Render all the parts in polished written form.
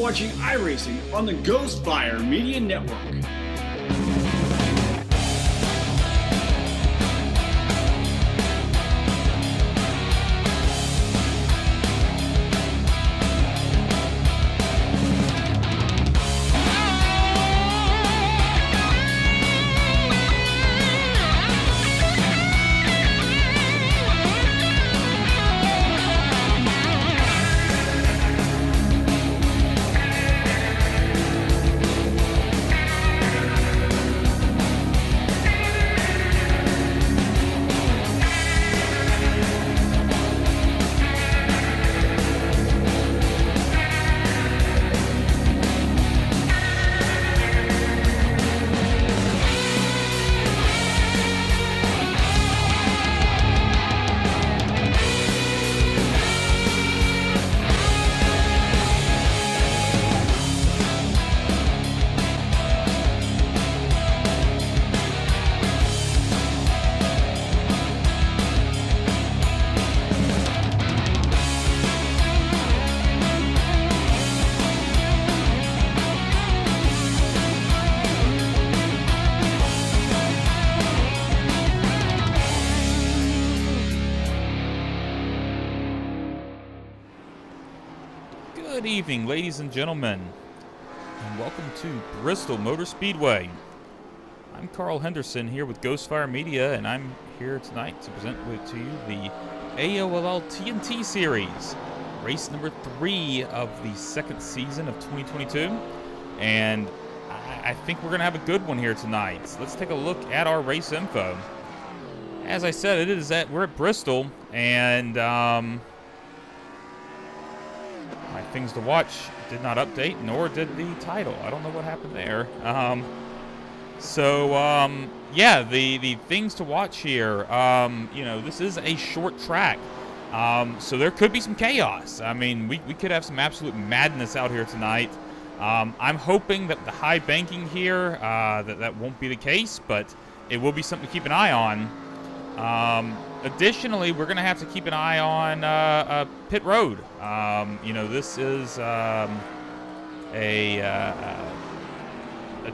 watching iRacing on the Ghostfire Media Network. Good evening, ladies and gentlemen, and welcome to Bristol Motor Speedway. I'm Carl Henderson here with Ghostfire Media, and I'm here tonight to present to you the AOLL TNT series, race number 3 of the second season of 2022, and I think we're going to have a good one here tonight. So let's take a look at our race info. As I said, we're at Bristol, and my things to watch did not update, nor did the title. I don't know what happened there. Yeah, the things to watch here. This is a short track, so there could be some chaos. I mean, we could have some absolute madness out here tonight. I'm hoping that the high banking here, that won't be the case, but it will be something to keep an eye on. Additionally, we're going to have to keep an eye on pit road. This is a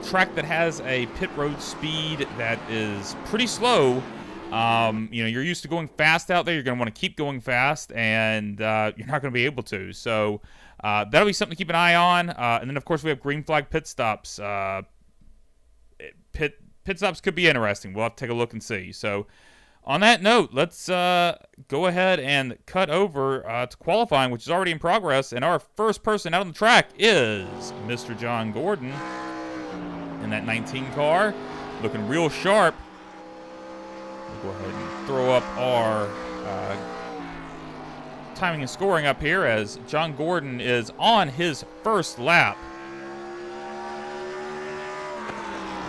track that has a pit road speed that is pretty slow. You're used to going fast out there. You're going to want to keep going fast, and you're not going to be able to. So that'll be something to keep an eye on. And then, of course, we have green flag pit stops. Pit stops could be interesting. We'll have to take a look and see. So on that note, let's go ahead and cut over to qualifying, which is already in progress. And our first person out on the track is Mr. John Gordon in that 19 car, looking real sharp. We'll go ahead and throw up our timing and scoring up here as John Gordon is on his first lap.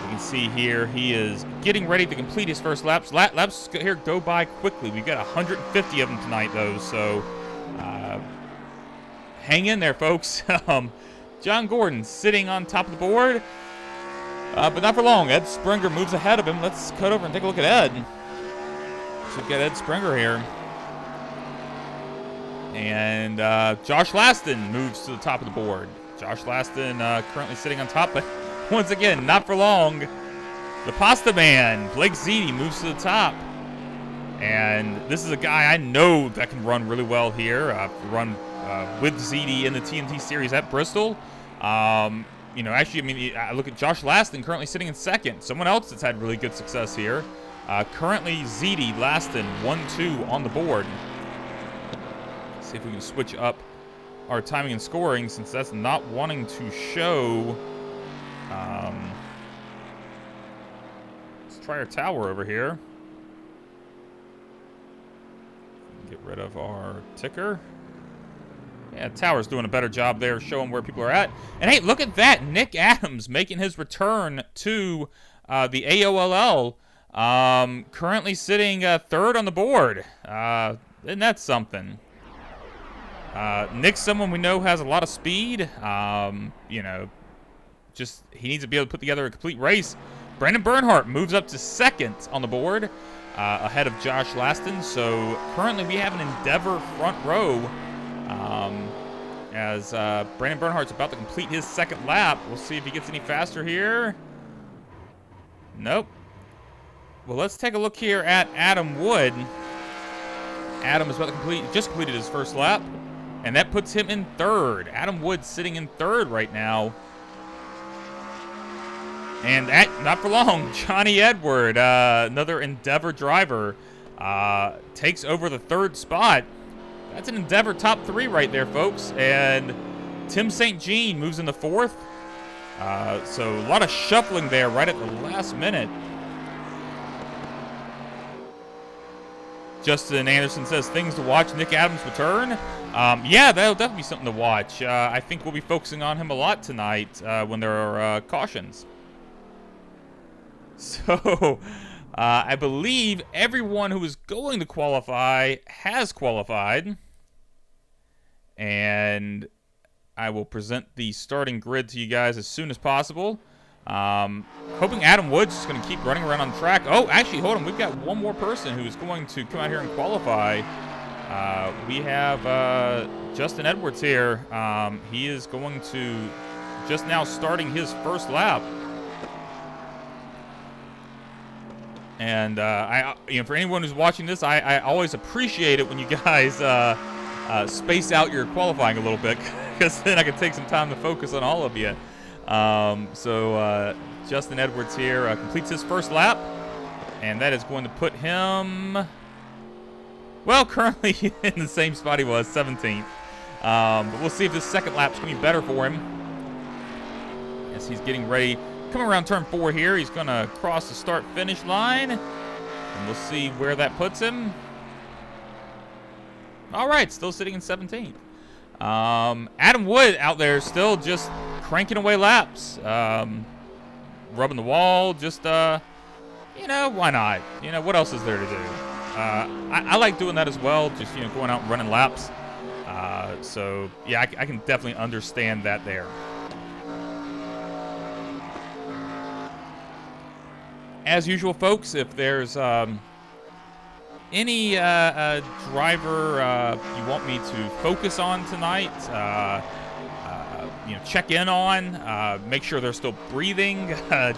You can see here he is getting ready to complete his first laps. Laps here go by quickly. We've got 150 of them tonight, though, so hang in there, folks. John Gordon sitting on top of the board, but not for long. Ed Springer moves ahead of him. Let's cut over and take a look at Ed. So we've got Ed Springer here. And Josh Laston moves to the top of the board. Josh Laston currently sitting on top, but once again, not for long. The Pasta Man, Blake Ziti, moves to the top. And this is a guy I know that can run really well here. Run with Ziti in the TNT series at Bristol. I look at Josh Laston currently sitting in second. Someone else that's had really good success here. Currently, Ziti, Laston, 1-2 on the board. Let's see if we can switch up our timing and scoring since that's not wanting to show. Let's try our tower over here. Get rid of our ticker. Yeah, tower's doing a better job there showing where people are at. And hey, look at that. Nick Adams making his return to the AOLL. Currently sitting third on the board. Isn't that something? Nick's someone we know has a lot of speed. Just he needs to be able to put together a complete race. Brandon Bernhardt moves up to second on the board, ahead of Josh Laston. So currently we have an Endeavor front row, as Brandon Bernhardt's about to complete his second lap. We'll see if he gets any faster here. Nope. Well, let's take a look here at Adam Wood. Adam is about to just completed his first lap, and that puts him in third. Adam Wood sitting in third right now. And not for long, Johnny Edward, another Endeavor driver, takes over the third spot. That's an Endeavor top 3 right there, folks. And Tim St. Jean moves into fourth. So a lot of shuffling there right at the last minute. Justin Anderson says, things to watch, Nick Adams' return. Yeah, that'll definitely be something to watch. I think we'll be focusing on him a lot tonight when there are cautions. So, I believe everyone who is going to qualify has qualified. And I will present the starting grid to you guys as soon as possible. Hoping Adam Woods is going to keep running around on the track. Oh, actually, hold on. We've got one more person who's going to come out here and qualify. We have Justin Edwards here. He is going to just now starting his first lap. And for anyone who's watching this, I always appreciate it when you guys space out your qualifying a little bit, because then I can take some time to focus on all of you. Justin Edwards here completes his first lap, and that is going to put him, well, currently in the same spot he was, 17th. But we'll see if this second lap's going to be better for him as he's getting ready. Coming around turn 4 here, he's going to cross the start-finish line, and we'll see where that puts him. All right, still sitting in 17th. Adam Wood out there still just cranking away laps, rubbing the wall, just, why not? What else is there to do? I like doing that as well, just, going out and running laps. Yeah, I can definitely understand that there. As usual, folks, if there's any driver you want me to focus on tonight, check in on, make sure they're still breathing,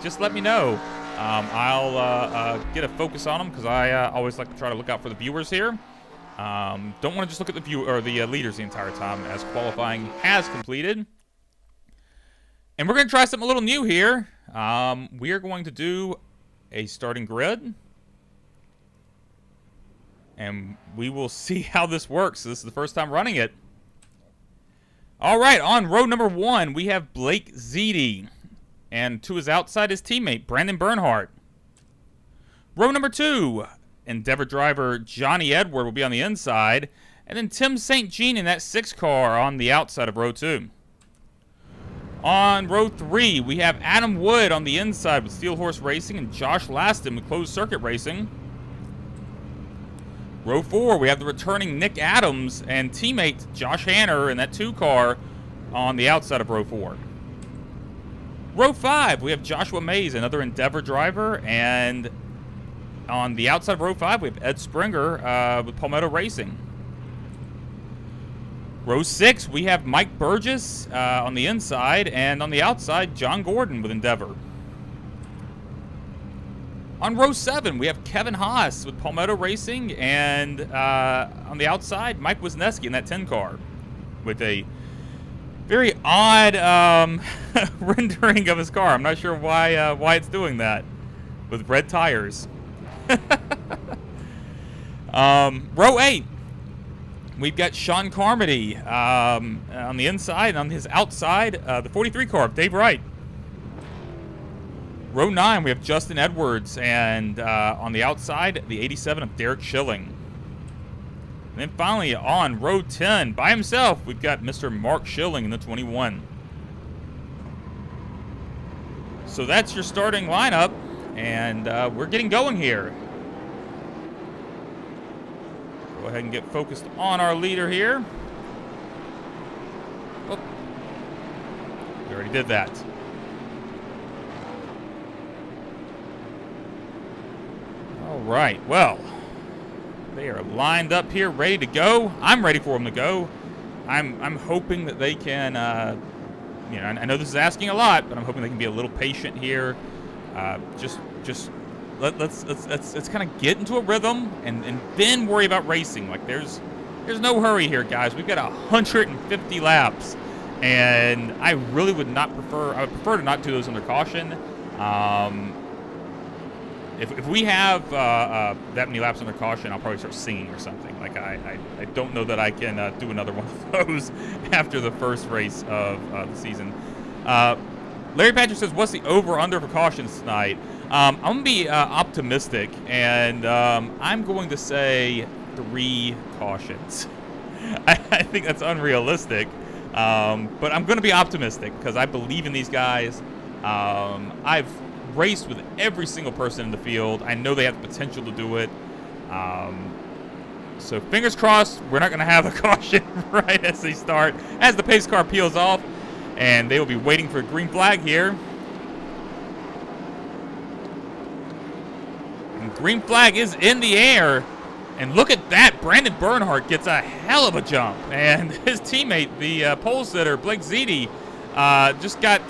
just let me know. I'll get a focus on them, because I always like to try to look out for the viewers here. Don't want to just look at the leaders the entire time, as qualifying has completed. And we're going to try something a little new here. We are going to do a starting grid, and we will see how this works. This is the first time running it. All right, on row number 1, we have Blake Zeedy, and to his outside, his teammate, Brandon Bernhardt. Row number 2, Endeavor driver Johnny Edward will be on the inside, and then Tim St. Jean in that 6 car on the outside of row 2. On row 3, we have Adam Wood on the inside with Steel Horse Racing and Josh Laston with Closed Circuit Racing. Row 4, we have the returning Nick Adams and teammate Josh Hanner in that 2 car on the outside of row 4. Row 5, we have Joshua Mays, another Endeavor driver, and on the outside of row 5, we have Ed Springer with Palmetto Racing. Row 6, we have Mike Burgess on the inside, and on the outside, John Gordon with Endeavor. On row 7, we have Kevin Haas with Palmetto Racing, and on the outside, Mike Wisniewski in that 10 car with a very odd rendering of his car. I'm not sure why it's doing that with red tires. Row 8. We've got Sean Carmody on the inside, and on his outside, the 43 car of Dave Wright. Row 9, we have Justin Edwards, and on the outside, the 87 of Derek Schilling. And then finally, on row 10, by himself, we've got Mr. Mark Schilling in the 21. So that's your starting lineup, and we're getting going here. Go ahead and get focused on our leader here. Oh, we already did that. All right, well, they are lined up here, ready to go. I'm ready for them to go. I'm hoping that they can, you know, I know this is asking a lot, but I'm hoping they can be a little patient here. Just let's kind of get into a rhythm and then worry about racing. Like there's no hurry here, guys. We've got 150 laps, and I really would not prefer. I would prefer to not do those under caution. If we have that many laps under caution, I'll probably start singing or something. Like I don't know that I can do another one of those after the first race of the season. Larry Patrick says, "What's the over/under for cautions tonight?" I'm gonna be optimistic, and I'm going to say 3 cautions. I think that's unrealistic, but I'm going to be optimistic because I believe in these guys. I've raced with every single person in the field. I know they have the potential to do it. So fingers crossed, we're not going to have a caution right as they start, as the pace car peels off, and they will be waiting for a green flag here. And green flag is in the air. And look at that. Brandon Bernhardt gets a hell of a jump. And his teammate, the pole sitter, Blake Ziti, just got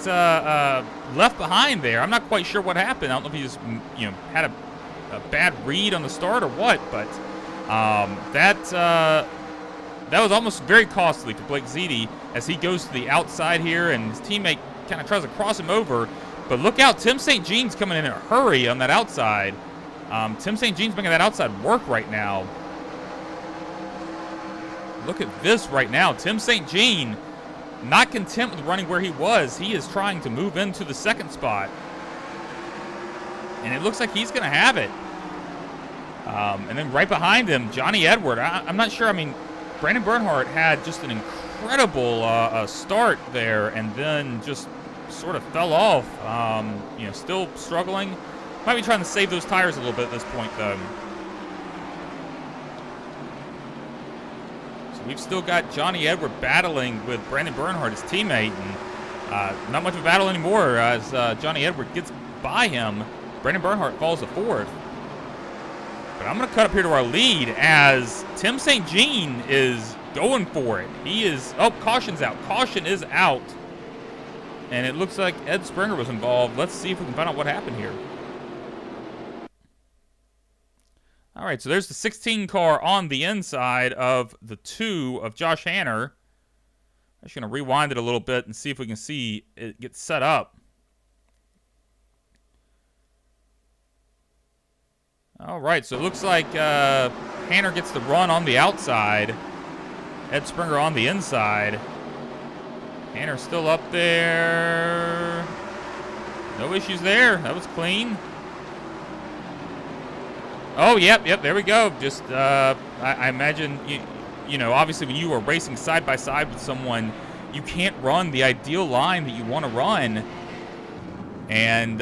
left behind there. I'm not quite sure what happened. I don't know if he just had a bad read on the start or what. But that was almost very costly for Blake Ziti as he goes to the outside here. And his teammate kind of tries to cross him over. But look out. Tim St. Jean's coming in a hurry on that outside. Tim St. Jean's making that outside work right now. Look at this right now. Tim St. Jean, not content with running where he was. He is trying to move into the second spot. And it looks like he's going to have it. And then right behind him, Johnny Edward. I'm not sure. I mean, Brandon Bernhardt had just an incredible start there and then just sort of fell off. Still struggling. Might be trying to save those tires a little bit at this point, though. So we've still got Johnny Edward battling with Brandon Bernhardt, his teammate. And not much of a battle anymore as Johnny Edward gets by him. Brandon Bernhardt falls to 4th. But I'm going to cut up here to our lead as Tim St. Jean is going for it. He is... Oh, caution's out. Caution is out. And it looks like Ed Springer was involved. Let's see if we can find out what happened here. All right, so there's the 16 car on the inside of the 2 of Josh Hanner. I'm just going to rewind it a little bit and see if we can see it get set up. All right, so it looks like Hanner gets the run on the outside. Ed Springer on the inside. Hanner's still up there. No issues there. That was clean. Oh, yep, there we go. Just, I imagine, you know, obviously when you are racing side by side with someone, you can't run the ideal line that you want to run. And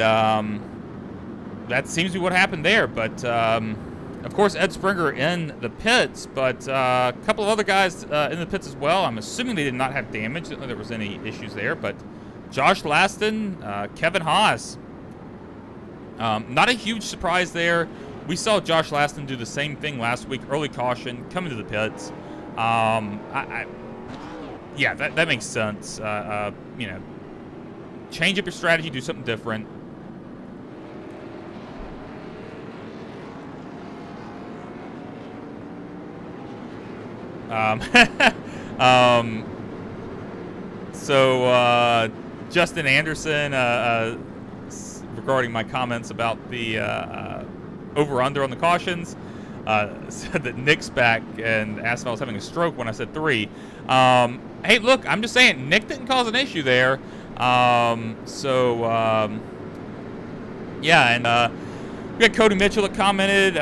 that seems to be what happened there. But, of course, Ed Springer in the pits, but a couple of other guys in the pits as well. I'm assuming they did not have damage. I didn't know there was any issues there. But Josh Laston, Kevin Haas, not a huge surprise there. We saw Josh Laston do the same thing last week, early caution, coming to the pits. Yeah, that makes sense. Change up your strategy, do something different. So Justin Anderson, regarding my comments about the over-under on the cautions, said that Nick's back and asked if I was having a stroke when I said 3. Hey, look, I'm just saying, Nick didn't cause an issue there. Yeah, and we got Cody Mitchell that commented,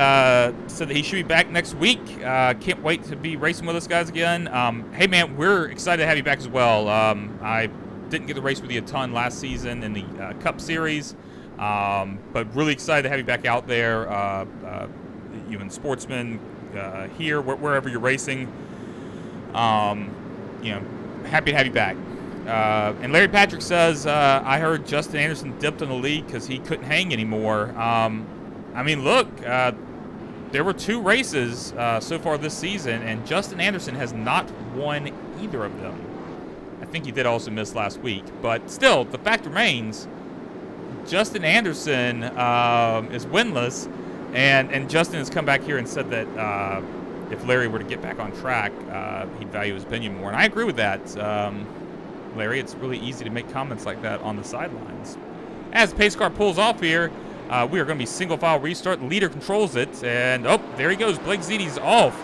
said that he should be back next week. Can't wait to be racing with us guys again. Hey, man, we're excited to have you back as well. I didn't get to race with you a ton last season in the Cup Series. But really excited to have you back out there, you and Sportsman here, wherever you're racing. Happy to have you back. And Larry Patrick says, I heard Justin Anderson dipped on the lead because he couldn't hang anymore. I mean, look, there were 2 races so far this season, and Justin Anderson has not won either of them. I think he did also miss last week. But still, the fact remains, Justin Anderson is winless. And Justin has come back here and said that if Larry were to get back on track, he'd value his opinion more. And I agree with that, Larry. It's really easy to make comments like that on the sidelines. As the pace car pulls off here, we are going to be single file restart. The leader controls it. And, oh, there he goes. Blake Ziti's off.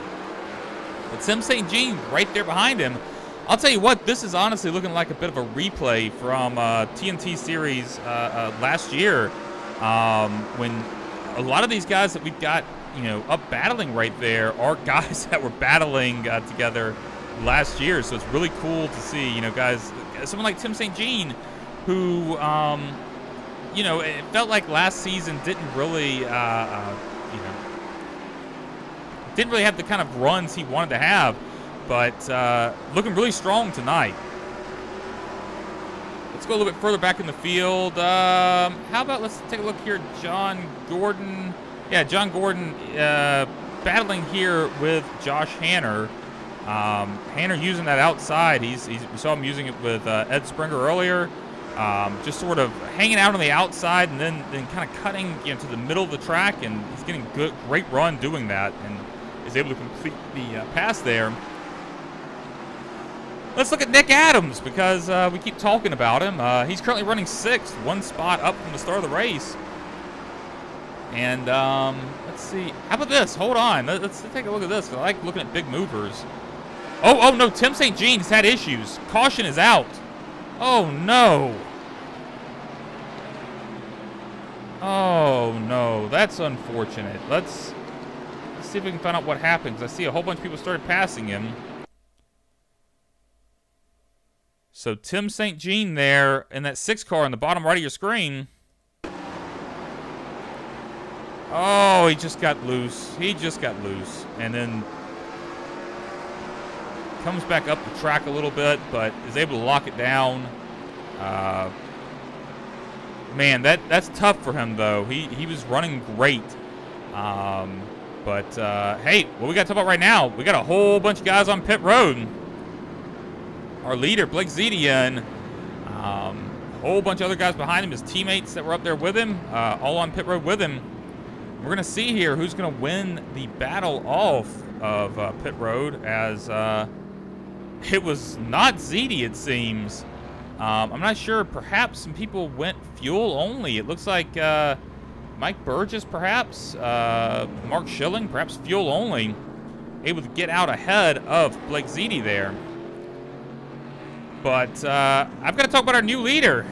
But Tim St. Jean right there behind him. I'll tell you what, this is honestly looking like a bit of a replay from TNT series last year when a lot of these guys that we've got, up battling right there are guys that were battling together last year. So it's really cool to see, guys, someone like Tim St. Jean who, it felt like last season didn't really, didn't really have the kind of runs he wanted to have, but looking really strong tonight. Let's go a little bit further back in the field. How about let's take a look here. John Gordon. Yeah, John Gordon battling here with Josh Hanner. Hanner using that outside. We saw him using it with Ed Springer earlier. Just sort of hanging out on the outside and then kind of cutting to the middle of the track, and he's getting great run doing that and is able to complete the pass there. Let's look at Nick Adams because we keep talking about him. He's currently running 6th, one spot up from the start of the race. And let's see. How about this? Hold on. Let's take a look at this. I like looking at big movers. Oh, no. Tim St. Jean's had issues. Caution is out. Oh, no. Oh, no. That's unfortunate. Let's see if we can find out what happens. I see a whole bunch of people started passing him. So Tim St. Jean there in that 6 car on the bottom right of your screen. Oh, he just got loose. And then comes back up the track a little bit, but is able to lock it down. Man, that's tough for him, though. He was running great. But hey, what we got to talk about right now, we got a whole bunch of guys on pit road. Our leader, Blake Zitian, a whole bunch of other guys behind him, his teammates that were up there with him, all on pit road with him. We're going to see here who's going to win the battle off of pit road, as it was not Ziti, it seems. I'm not sure. Perhaps some people went fuel only. It looks like Mike Burgess, perhaps, Mark Schilling, perhaps fuel only, able to get out ahead of Blake Ziti there. But I've got to talk about our new leader,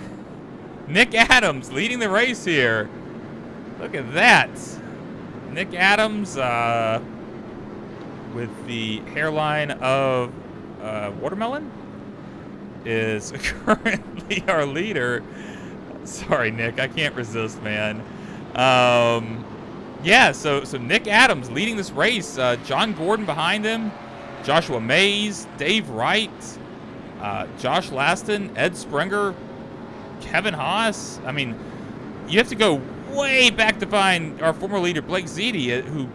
Nick Adams, leading the race here. Look at that. Nick Adams with the hairline of watermelon is currently our leader. Sorry, Nick, I can't resist, man. Yeah, so Nick Adams leading this race. John Gordon behind him, Joshua Mays, Dave Wright, Josh Laston, Ed Springer, Kevin Haas. I mean, you have to go way back to find our former leader, Blake Ziti, who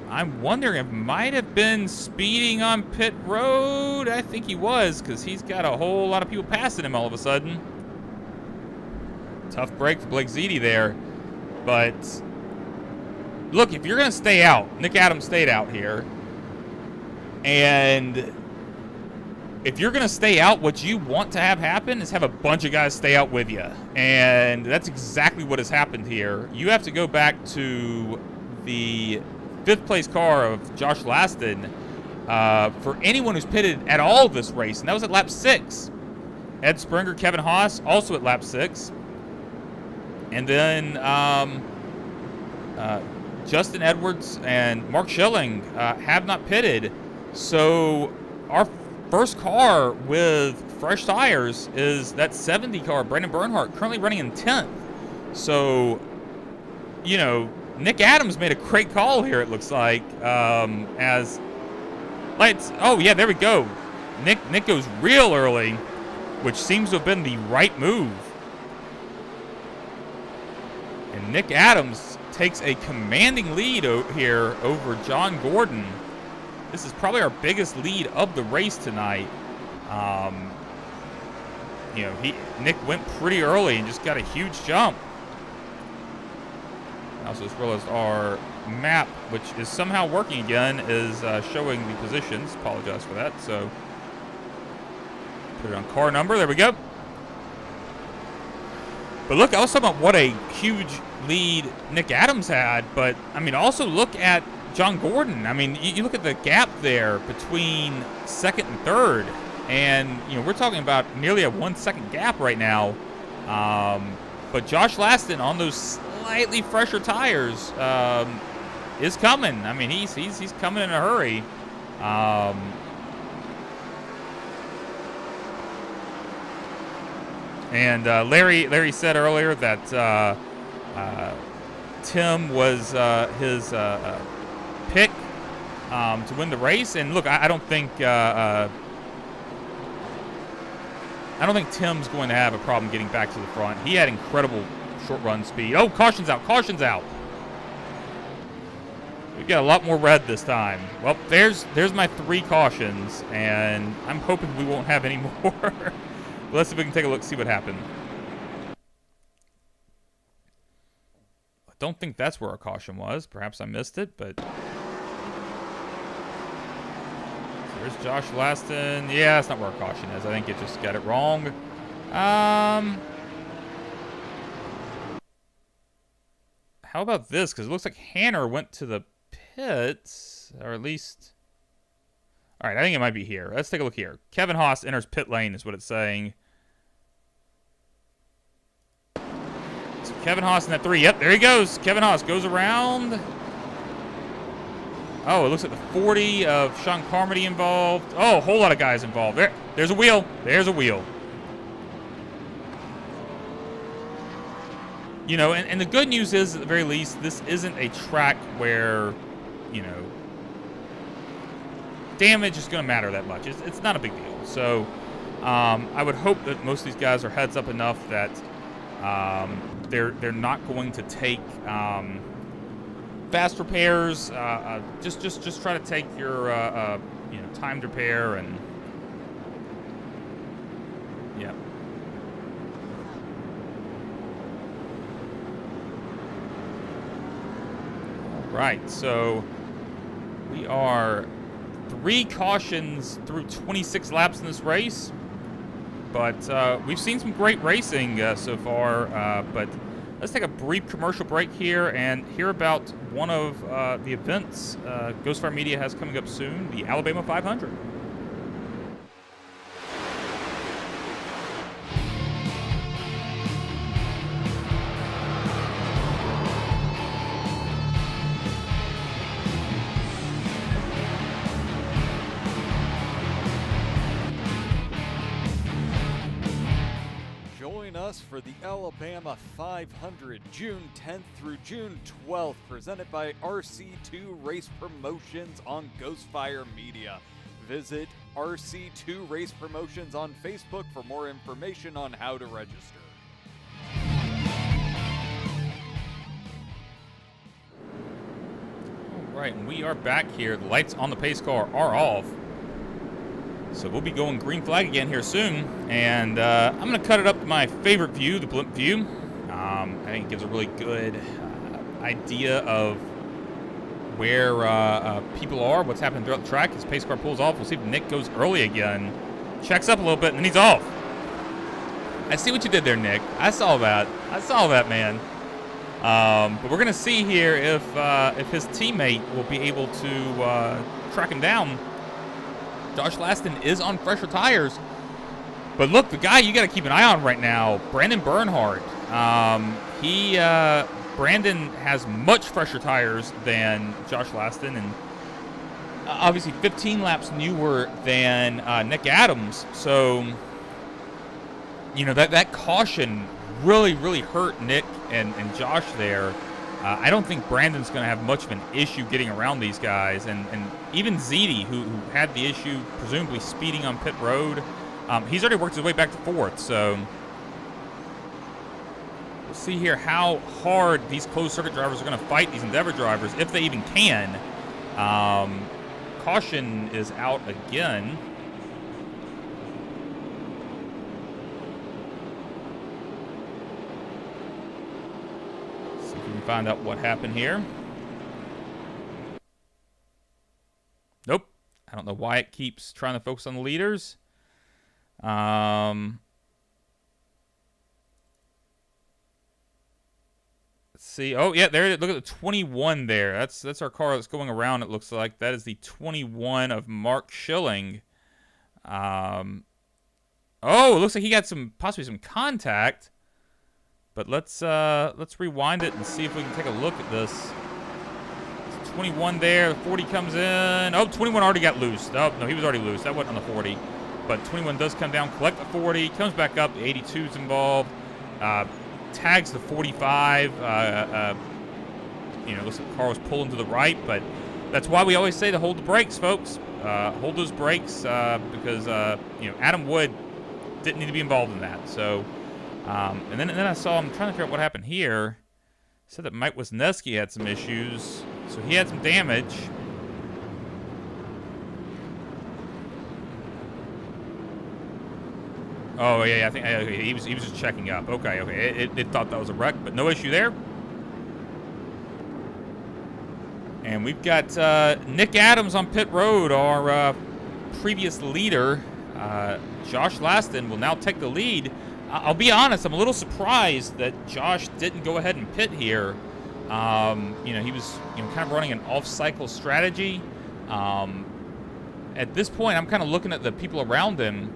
I'm wondering if might have been speeding on pit road. I think he was, because he's got a whole lot of people passing him all of a sudden. Tough break for Blake Ziti there. But look, if you're going to stay out, Nick Adams stayed out here. And if you're going to stay out, what you want to have happen is have a bunch of guys stay out with you. And that's exactly what has happened here. You have to go back to the 5th place car of Josh Laston for anyone who's pitted at all this race. And that was at lap 6. Ed Springer, Kevin Haas, also at lap 6. And then Justin Edwards and Mark Schilling have not pitted. So our first car with fresh tires is that 70 car, Brandon Bernhardt, currently running in 10th. So, Nick Adams made a great call here, it looks like. Oh, yeah, there we go. Nick goes real early, which seems to have been the right move. And Nick Adams takes a commanding lead here over John Gordon. This is probably our biggest lead of the race tonight. You know, Nick went pretty early and just got a huge jump. I also just realized our map, which is somehow working again, is showing the positions. Apologize for that. So put it on car number. There we go. But look, I was talking about what a huge lead Nick Adams had. But, I mean, also look at John Gordon. I mean, you look at the gap there between second and third. And, you know, we're talking about nearly a 1 second gap right now. But Josh Laston on those slightly fresher tires is coming. I mean, he's coming in a hurry. And Larry said earlier that Tim was his pick to win the race. And look, I don't think Tim's going to have a problem getting back to the front. He had incredible short run speed. Oh, caution's out, caution's out. We've got a lot more red this time. Well, there's my 3 cautions, and I'm hoping we won't have any more. Let's see if we can take a look, see what happened. I don't think that's where our caution was. Perhaps I missed it, but... There's Josh Laston. Yeah, that's not where our caution is. I think it just got it wrong. How about this? Because it looks like Hanner went to the pits, or at least... All right, I think it might be here. Let's take a look here. Kevin Haas enters pit lane is what it's saying. So Kevin Haas in that 3. Yep, there he goes. Kevin Haas goes around... Oh, it looks like the 40 of Sean Carmody involved. Oh, a whole lot of guys involved. There's a wheel. There's a wheel. You know, and the good news is, at the very least, this isn't a track where, you know, damage is going to matter that much. It's not a big deal. So I would hope that most of these guys are heads up enough that they're not going to take... fast repairs. Just try to take your you know, timed repair and yeah. All right, so we are 3 cautions through 26 laps in this race, but we've seen some great racing so far. But let's take a brief commercial break here and hear about one of the events Ghostfire Media has coming up soon, the Alabama 500. For the Alabama 500, June 10th through June 12th, presented by RC2 Race Promotions on Ghostfire Media. Visit RC2 Race Promotions on Facebook for more information on how to register. All right, and we are back here. The lights on the pace car are off. So we'll be going green flag again here soon, and I'm going to cut it up to my favorite view, the blimp view. I think it gives a really good idea of where people are, what's happening throughout the track. His pace car pulls off. We'll see if Nick goes early again. Checks up a little bit, and then he's off. I see what you did there, Nick. I saw that. I saw that, man. But we're going to see here if his teammate will be able to track him down. Josh Laston is on fresher tires. But look, the guy you got to keep an eye on right now, Brandon Bernhardt. Brandon has much fresher tires than Josh Laston, and obviously 15 laps newer than Nick Adams. So, you know, that caution really hurt Nick and Josh there. I don't think Brandon's going to have much of an issue getting around these guys. And even Ziti, who had the issue presumably speeding on pit road, he's already worked his way back to 4th. So we'll see here how hard these closed circuit drivers are going to fight these Endeavor drivers, if they even can. Caution is out again. find out what happened here. Nope. I don't know why it keeps trying to focus on the leaders. Let's see. Oh, yeah, there it is. Look at the 21 there. That's our car that's going around, it looks like. That is the 21 of Mark Schilling. Oh, it looks like he got possibly some contact. But let's rewind it and see if we can take a look at this. 21 there, 40 comes in. Oh, 21 already got loose. Oh, no, he was already loose. That wasn't on the 40. But 21 does come down, collect the 40, comes back up. The 82's involved. Tags the 45. Looks like the car was pulling to the right, but that's why we always say to hold the brakes, folks. Hold those brakes because Adam Wood didn't need to be involved in that. So, and then I saw, I'm trying to figure out what happened here. Said that Mike Wisniewski had some issues, so he had some damage. Oh yeah, I think he was just checking up. Okay. It thought that was a wreck, but no issue there. And we've got Nick Adams on pit road, our previous leader. Josh Laston will now take the lead. I'll be honest, I'm a little surprised that Josh didn't go ahead and pit here. He was kind of running an off-cycle strategy. At this point, I'm kind of looking at the people around him.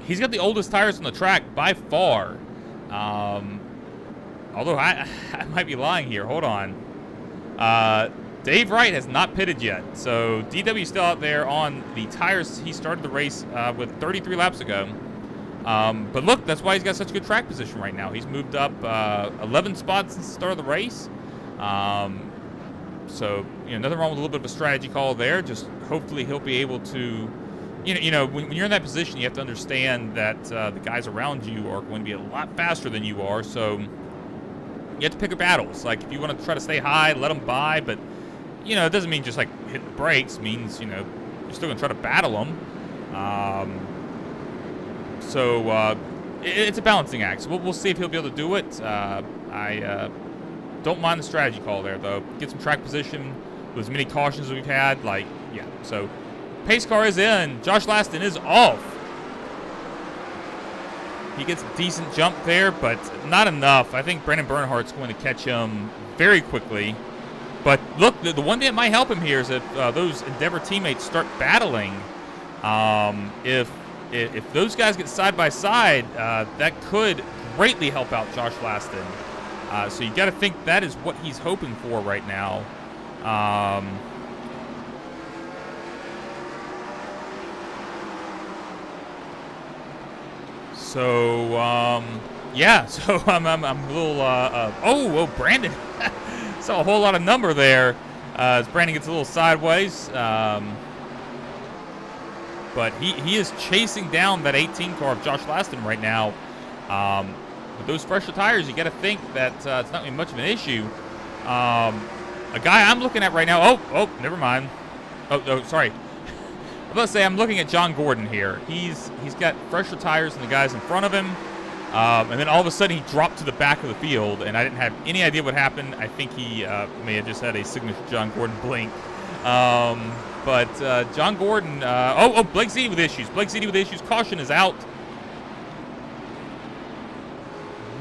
He's got the oldest tires on the track by far. Although I might be lying here. Hold on. Dave Wright has not pitted yet. So DW's still out there on the tires he started the race with 33 laps ago. But look, that's why he's got such good track position right now. He's moved up 11 spots since the start of the race. So, nothing wrong with a little bit of a strategy call there. Just hopefully he'll be able to, when you're in that position, you have to understand that the guys around you are going to be a lot faster than you are. So you have to pick your battles. Like, if you want to try to stay high, let them by. But, it doesn't mean just, like, hit the brakes. It means, you're still going to try to battle them. So it's a balancing act. So we'll see if he'll be able to do it. I don't mind the strategy call there, though. Get some track position with as many cautions as we've had. So pace car is in. Josh Laston is off. He gets a decent jump there, but not enough. I think Brandon Bernhardt's going to catch him very quickly. But look, the one thing that might help him here is if those Endeavor teammates start battling. If those guys get side by side, that could greatly help out Josh Laston. So you got to think that is what he's hoping for right now. Yeah. So I'm a little. Brandon saw a whole lot of number there. As Brandon gets a little sideways. But he is chasing down that 18 car of Josh Laston right now. With those fresher tires, you got to think that it's not going to be much of an issue. A guy I'm looking at right now. Oh, never mind. Oh, sorry. I'm about to say I'm looking at John Gordon here. He's got fresher tires than the guys in front of him. And then all of a sudden he dropped to the back of the field, and I didn't have any idea what happened. I think he may have just had a signature John Gordon blink. But John Gordon, Blake Ziti with issues. Blake Ziti with issues. Caution is out.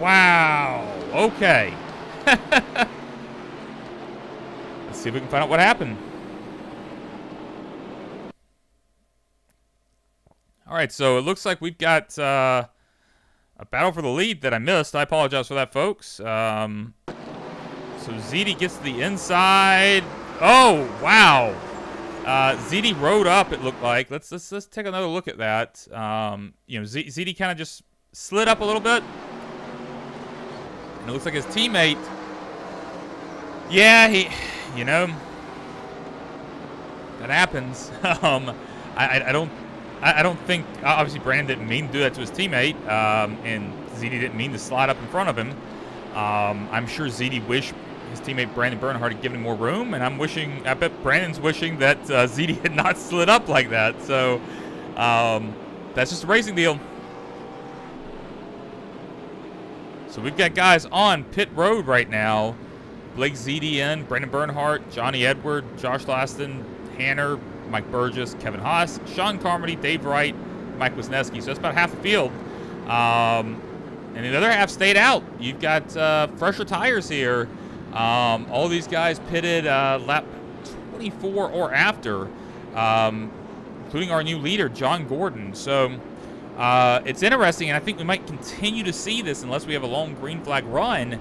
Wow. Okay. Let's see if we can find out what happened. All right, so it looks like we've got a battle for the lead that I missed. I apologize for that, folks. So Ziti gets to the inside. Oh, wow. Ziti rode up, it looked like. Let's take another look at that. Ziti kind of just slid up a little bit. And it looks like his teammate. Yeah, that happens. I don't think, obviously Brandon didn't mean to do that to his teammate, and Ziti didn't mean to slide up in front of him. I'm sure Ziti wished his teammate Brandon Bernhardt had given him more room, and I bet Brandon's wishing that Ziti had not slid up like that. So that's just a racing deal. So we've got guys on pit road right now. Blake ZDN, Brandon Bernhardt, Johnny Edward, Josh Laston, Hanner, Mike Burgess, Kevin Haas, Sean Carmody, Dave Wright, Mike Wisniewski. So that's about half the field. And the other half stayed out. You've got fresher tires here. All these guys pitted lap 24 or after, including our new leader, John Gordon. So it's interesting, and I think we might continue to see this unless we have a long green flag run.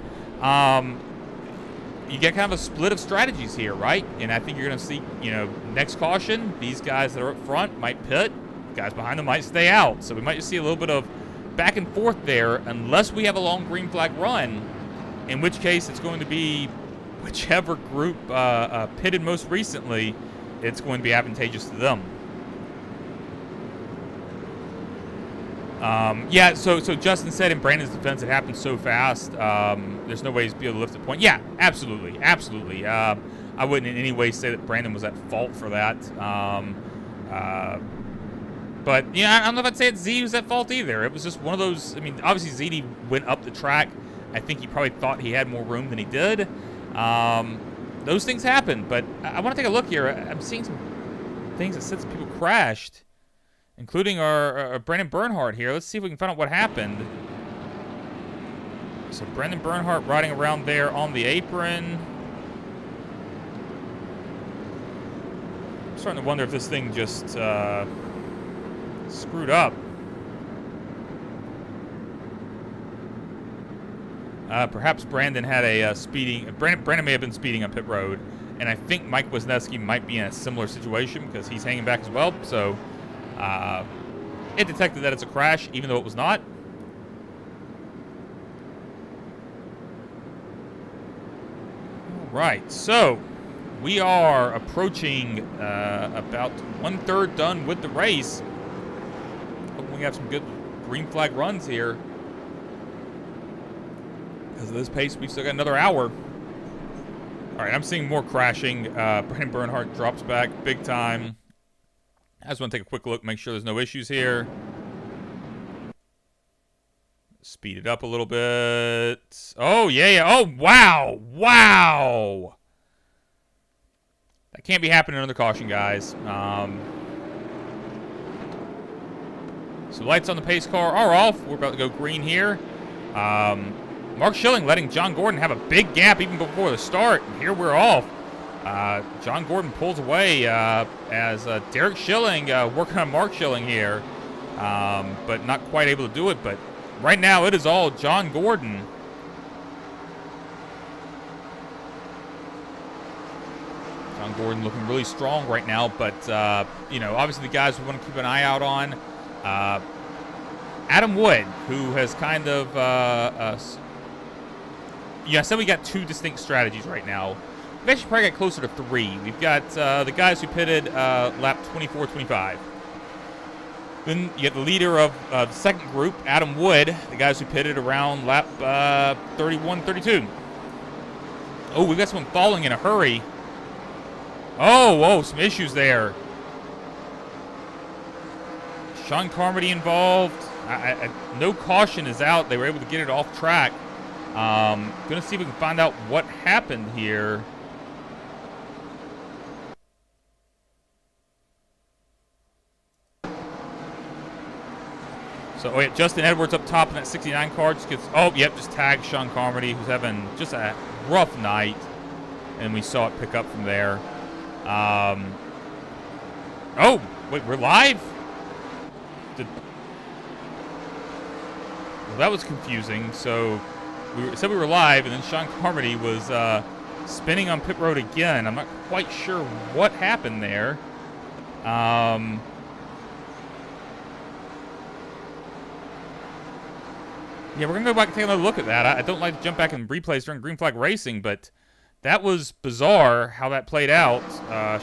You get kind of a split of strategies here, right? And I think you're going to see, next caution, these guys that are up front might pit, guys behind them might stay out. So we might just see a little bit of back and forth there unless we have a long green flag run, in which case it's going to be whichever group pitted most recently, it's going to be advantageous to them. Yeah, so Justin said in Brandon's defense, it happened so fast. There's no way he's be able to lift a point. Yeah, absolutely. I wouldn't in any way say that Brandon was at fault for that. But, I don't know if I'd say it's Z who's at fault either. It was just one of those, obviously ZD went up the track. I think he probably thought he had more room than he did. Those things happen, but I want to take a look here. I'm seeing some things that said some people crashed, including our Brandon Bernhardt here. Let's see if we can find out what happened. So Brandon Bernhardt riding around there on the apron. I'm starting to wonder if this thing just screwed up. Perhaps Brandon had a speeding. Brandon may have been speeding on pit road, and I think Mike Wisniewski might be in a similar situation because he's hanging back as well. So it detected that it's a crash, even though it was not. All right, so we are approaching about 1/3 done with the race. Hoping we have some good green flag runs here. Because of this pace, we've still got another hour. All right, I'm seeing more crashing. Brandon Bernhardt drops back big time. I just want to take a quick look, make sure there's no issues here. Speed it up a little bit. Oh, yeah. Oh, wow. That can't be happening under caution, guys. So lights on the pace car are off. We're about to go green here. Mark Schilling letting John Gordon have a big gap even before the start. And here we're off. John Gordon pulls away as Derek Schilling working on Mark Schilling here, but not quite able to do it. But right now it is all John Gordon. John Gordon looking really strong right now, but obviously the guys we want to keep an eye out on. Adam Wood, who has kind of I said we got two distinct strategies right now. We've actually probably got closer to three. We've got the guys who pitted lap 24, 25. Then you get the leader of the second group, Adam Wood, the guys who pitted around lap 31, 32. Oh, we've got someone falling in a hurry. Oh, some issues there. Sean Carmody involved. No caution is out. They were able to get it off track. Gonna see if we can find out what happened here. So, Justin Edwards up top in that 69 car just gets, just tagged Sean Carmody, who's having just a rough night. And we saw it pick up from there. We're live? Well, that was confusing. So, we said we were live, and then Sean Carmody was spinning on pit road again. I'm not quite sure what happened there. Yeah, we're going to go back and take another look at that. I don't like to jump back in replays during green flag racing, but that was bizarre how that played out.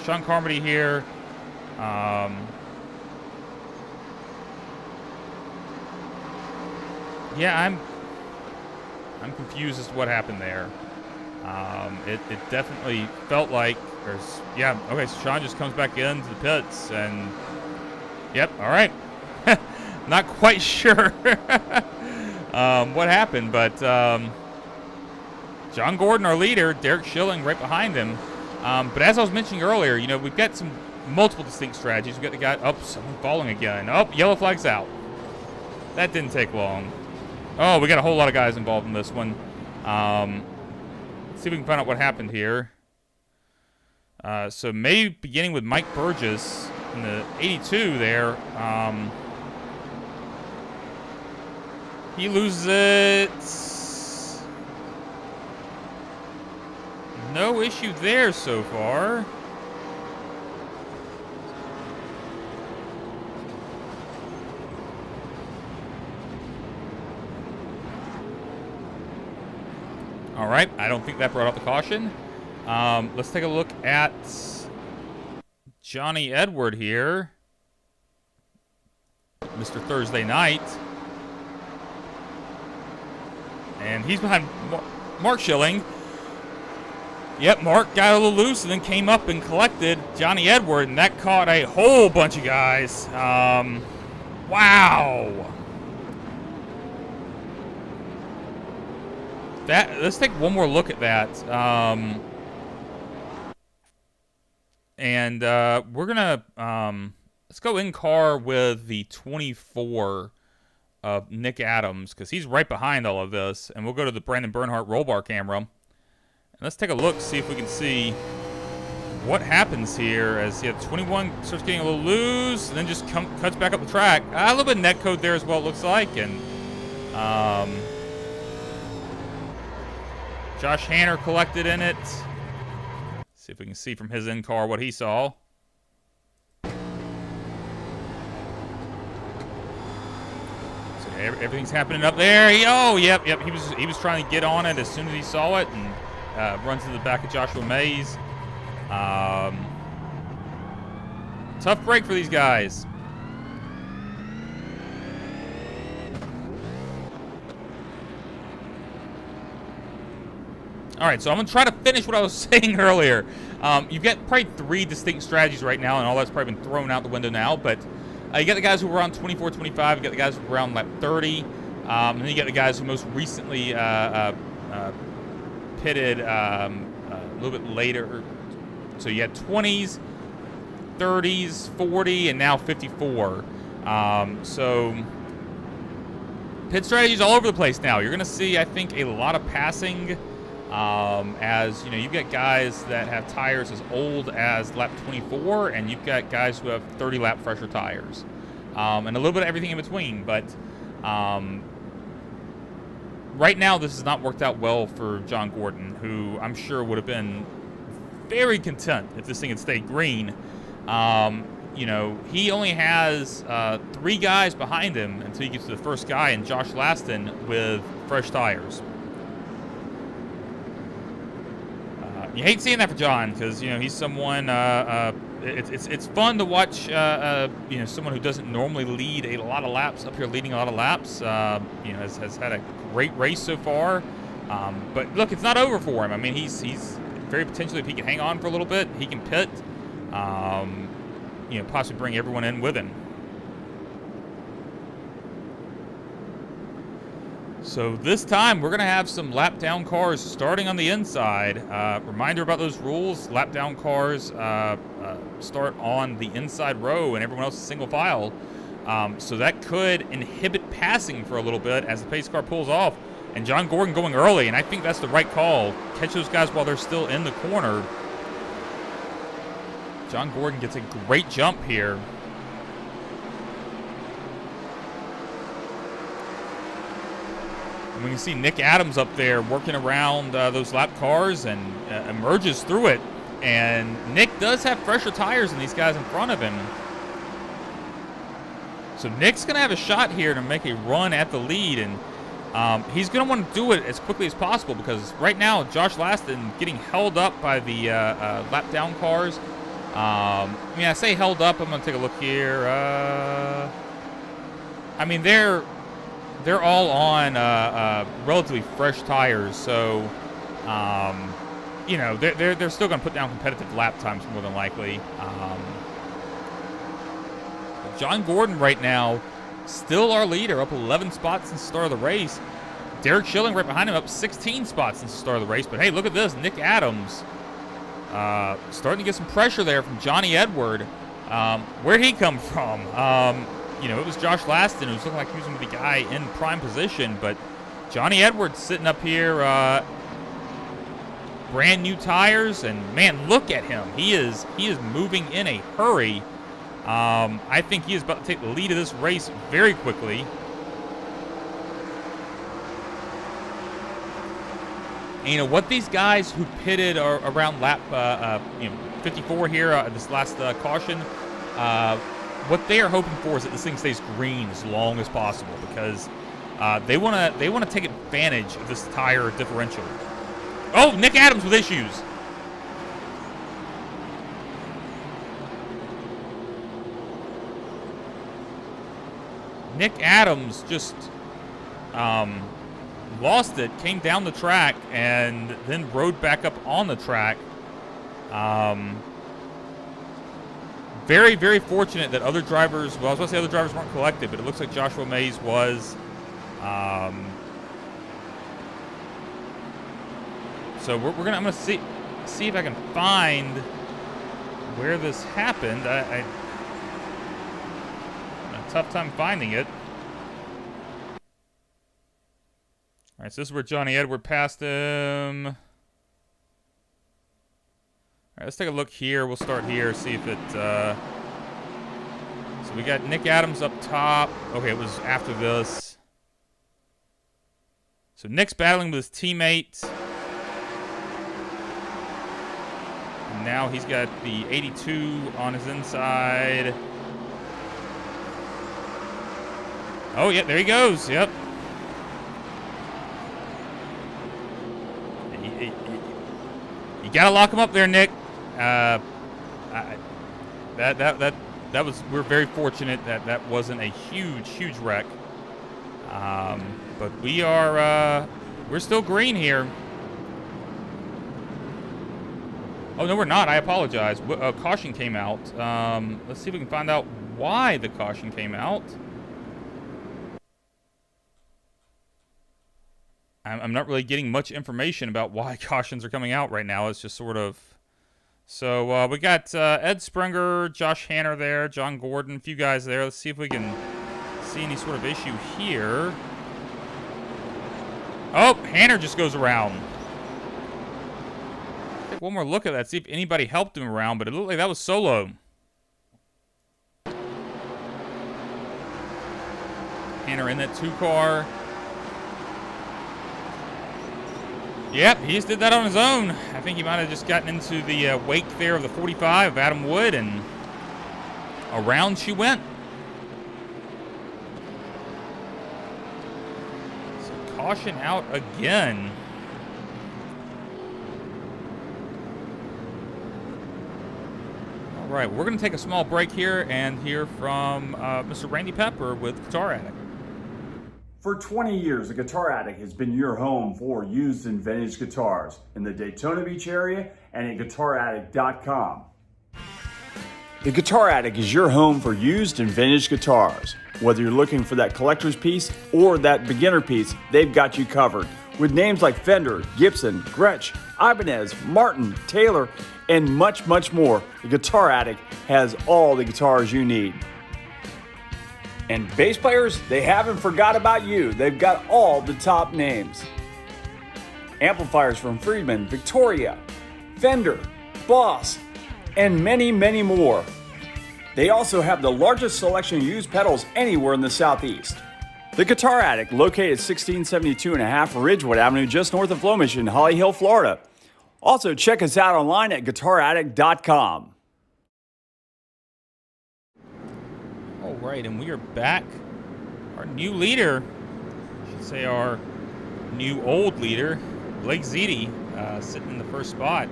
Sean Carmody here. Yeah, I'm confused as to what happened there. It definitely felt like so Sean just comes back into the pits and all right. Not quite sure. what happened, but John Gordon, our leader, Derek Schilling right behind him. But as I was mentioning earlier, you know, we've got some multiple distinct strategies. We've got the guy, someone falling again. Yellow flag's out. That didn't take long. Oh, we got a whole lot of guys involved in this one. Let's see if we can find out what happened here. So maybe beginning with Mike Burgess in the 82 there. He loses it. No issue there so far. All right, I don't think that brought out the caution. Let's take a look at Johnny Edward here. Mr. Thursday Night. And he's behind Mark Schilling. Yep, Mark got a little loose and then came up and collected Johnny Edward, and that caught a whole bunch of guys. Wow. Let's take one more look at that. We're gonna let's go in car with the 24 of Nick Adams, because he's right behind all of this, and we'll go to the Brandon Bernhardt roll bar camera. And let's take a look, see if we can see what happens here as 21 starts getting a little loose, and then just cuts back up the track. A little bit of net code there as well, it looks like, and Josh Hanner collected in it. See if we can see from his in-car what he saw. So everything's happening up there. Yep. He was trying to get on it as soon as he saw it, and runs into the back of Joshua Mays. Tough break for these guys. All right, so I'm going to try to finish what I was saying earlier. You've got probably 3 distinct strategies right now, and all that's probably been thrown out the window now. But you got the guys who were on 24, 25. You got the guys who were around lap 30. And then you got the guys who most recently pitted a little bit later. So you had 20s, 30s, 40, and now 54. So pit strategies all over the place now. You're going to see, I think, a lot of passing. As you know, you've got guys that have tires as old as lap 24, and you've got guys who have 30 lap fresher tires, and a little bit of everything in between. But right now, this has not worked out well for John Gordon, who I'm sure would have been very content if this thing had stayed green. You know, he only has 3 guys behind him until he gets to the first guy, and Josh Laston with fresh tires. You hate seeing that for John, because you know he's someone. It's fun to watch. You know, someone who doesn't normally lead a lot of laps up here, leading a lot of laps. You know, has had a great race so far. But look, it's not over for him. I mean, he's very potentially, if he can hang on for a little bit, he can pit. You know, possibly bring everyone in with him. So this time, we're going to have some lap down cars starting on the inside. Reminder about those rules. Lap down cars start on the inside row and everyone else is single file. So that could inhibit passing for a little bit as the pace car pulls off. And John Gordon going early, and I think that's the right call. Catch those guys while they're still in the corner. John Gordon gets a great jump here. And we can see Nick Adams up there working around those lap cars and emerges through it. And Nick does have fresher tires than these guys in front of him. So Nick's going to have a shot here to make a run at the lead. And he's going to want to do it as quickly as possible, because right now Josh Laston getting held up by the lap down cars. I mean, I say held up. I'm going to take a look here. I mean, they're all on relatively fresh tires, so you know they're still going to put down competitive lap times more than likely. John Gordon right now still our leader, up 11 spots since the start of the race. Derek Schilling right behind him, up 16 spots since the start of the race. But hey, look at this. Nick Adams starting to get some pressure there from Johnny Edward. Where'd he come from? You know, it was Josh Laston who was looking like he was going to be the guy in prime position. But Johnny Edwards sitting up here, brand new tires. And, man, look at him. He is moving in a hurry. I think he is about to take the lead of this race very quickly. And, you know, what these guys who pitted around lap 54 here, this last caution, what they are hoping for is that this thing stays green as long as possible, because they want to take advantage of this tire differential. Oh, Nick Adams with issues. Nick Adams just lost it, came down the track, and then rode back up on the track. Very, very fortunate that other drivers, well, I was going to say other drivers weren't collected, but it looks like Joshua Mays was. So I'm gonna see if I can find where this happened. I had a tough time finding it. All right, so this is where Johnny Edward passed him. All right, let's take a look here. We'll start here, see if it... So we got Nick Adams up top. Okay, it was after this. So Nick's battling with his teammate. And now he's got the 82 on his inside. Oh, yeah, there he goes. Yep. You gotta lock him up there, Nick. That was. We're very fortunate that wasn't a huge wreck. But we're still green here. Oh no, we're not. I apologize. Caution came out. Let's see if we can find out why the caution came out. I'm not really getting much information about why cautions are coming out right now. It's just sort of... So we got Ed Springer, Josh Hanner there, John Gordon, a few guys there. Let's see if we can see any sort of issue here. Oh, Hanner just goes around. Take one more look at that, see if anybody helped him around, but it looked like that was solo. Hanner in that 2-car. Yep, he just did that on his own. I think he might have just gotten into the wake there of the 45 of Adam Wood, and around she went. So caution out again. All right, we're going to take a small break here and hear from Mr. Randy Pepper with Guitar Addict. For 20 years, the Guitar Attic has been your home for used and vintage guitars in the Daytona Beach area and at GuitarAddict.com. The Guitar Attic is your home for used and vintage guitars. Whether you're looking for that collector's piece or that beginner piece, they've got you covered. With names like Fender, Gibson, Gretsch, Ibanez, Martin, Taylor, and much, much more, the Guitar Attic has all the guitars you need. And bass players, they haven't forgot about you. They've got all the top names. Amplifiers from Friedman, Victoria, Fender, Boss, and many, many more. They also have the largest selection of used pedals anywhere in the Southeast. The Guitar Attic, located at 1672.5 Ridgewood Avenue, just north of Flomish in Holly Hill, Florida. Also, check us out online at GuitarAddict.com. All right, and we are back. Our new leader, I should say our new old leader, Blake Ziti, sitting in the first spot.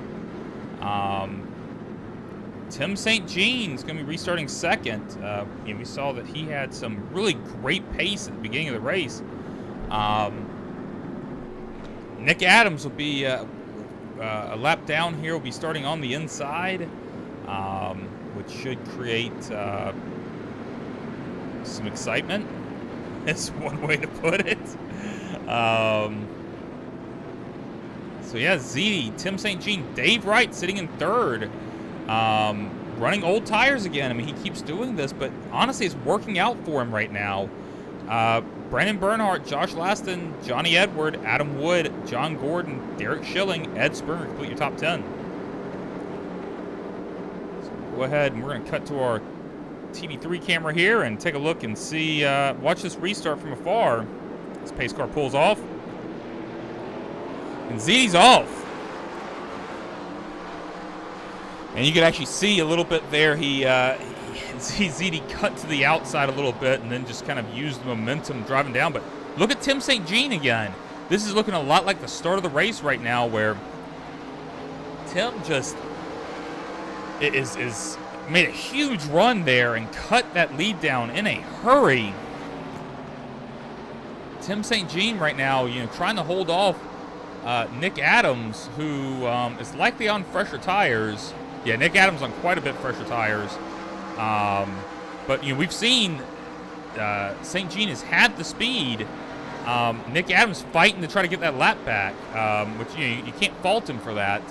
Tim St. Jean's going to be restarting second. We saw that he had some really great pace at the beginning of the race. Nick Adams will be a lap down here. Will be starting on the inside, which should create some excitement. is one way to put it. So yeah, ZD, Tim St. Jean, Dave Wright sitting in third. Running old tires again. I mean, he keeps doing this, but honestly, it's working out for him right now. Brandon Bernhardt, Josh Laston, Johnny Edward, Adam Wood, John Gordon, Derek Schilling, Ed Springer complete your top 10. So go ahead and we're going to cut to our TV3 camera here and take a look and see, watch this restart from afar. This pace car pulls off. And ZD's off. And you can actually see a little bit there. ZD cut to the outside a little bit and then just kind of used the momentum driving down. But look at Tim St. Jean again. This is looking a lot like the start of the race right now, where Tim just is made a huge run there and cut that lead down in a hurry. Tim St. Jean right now, trying to hold off Nick Adams, who is likely on fresher tires. Yeah, Nick Adams on quite a bit fresher tires. But we've seen St. Jean has had the speed. Nick Adams fighting to try to get that lap back, which you can't fault him for that.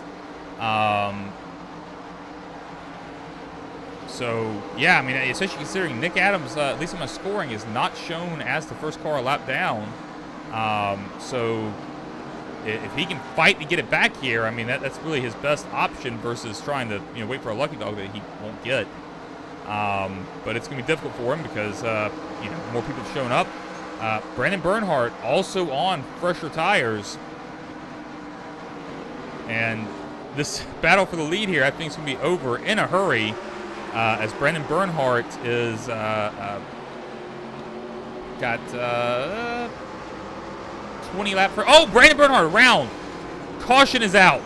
So yeah, I mean, especially considering Nick Adams, at least in my scoring, is not shown as the first car a lap down. So if he can fight to get it back here, I mean, that's really his best option versus trying to wait for a lucky dog that he won't get. But it's going to be difficult for him because more people have shown up. Brandon Bernhardt also on fresher tires, and this battle for the lead here I think is going to be over in a hurry, as Brandon Bernhardt is got 20 lap for. Oh, Brandon Bernhardt around. Caution is out.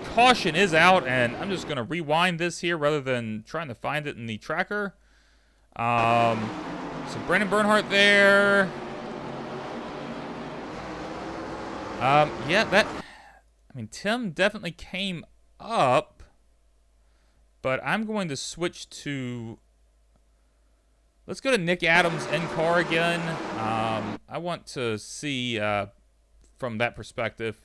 Caution is out, and I'm just going to rewind this here rather than trying to find it in the tracker. So Brandon Bernhardt there. Tim definitely came up, but I'm going to switch to. Let's go to Nick Adams in car again. I want to see from that perspective.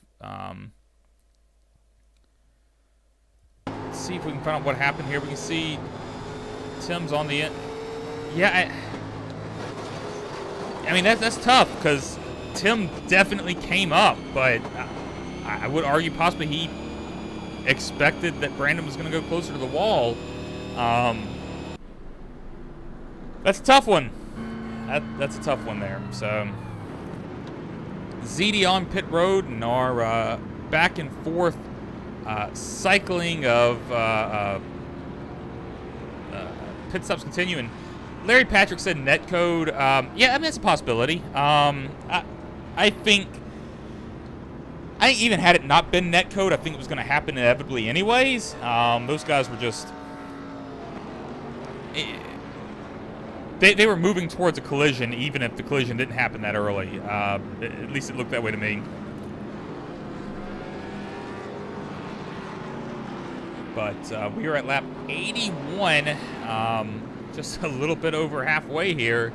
Let's see if we can find out what happened here. We can see Tim's on the end. Yeah, I mean that's tough because Tim definitely came up, but I would argue possibly he expected that Brandon was going to go closer to the wall. That's a tough one. That's a tough one there. So ZD on pit road and our back and forth cycling of pit stops continuing. Larry Patrick said netcode. Yeah, I mean it's a possibility. I think even had it not been netcode, I think it was going to happen inevitably anyways. Those guys were just. They were moving towards a collision, even if the collision didn't happen that early. At least it looked that way to me. But we are at lap 81, just a little bit over halfway here.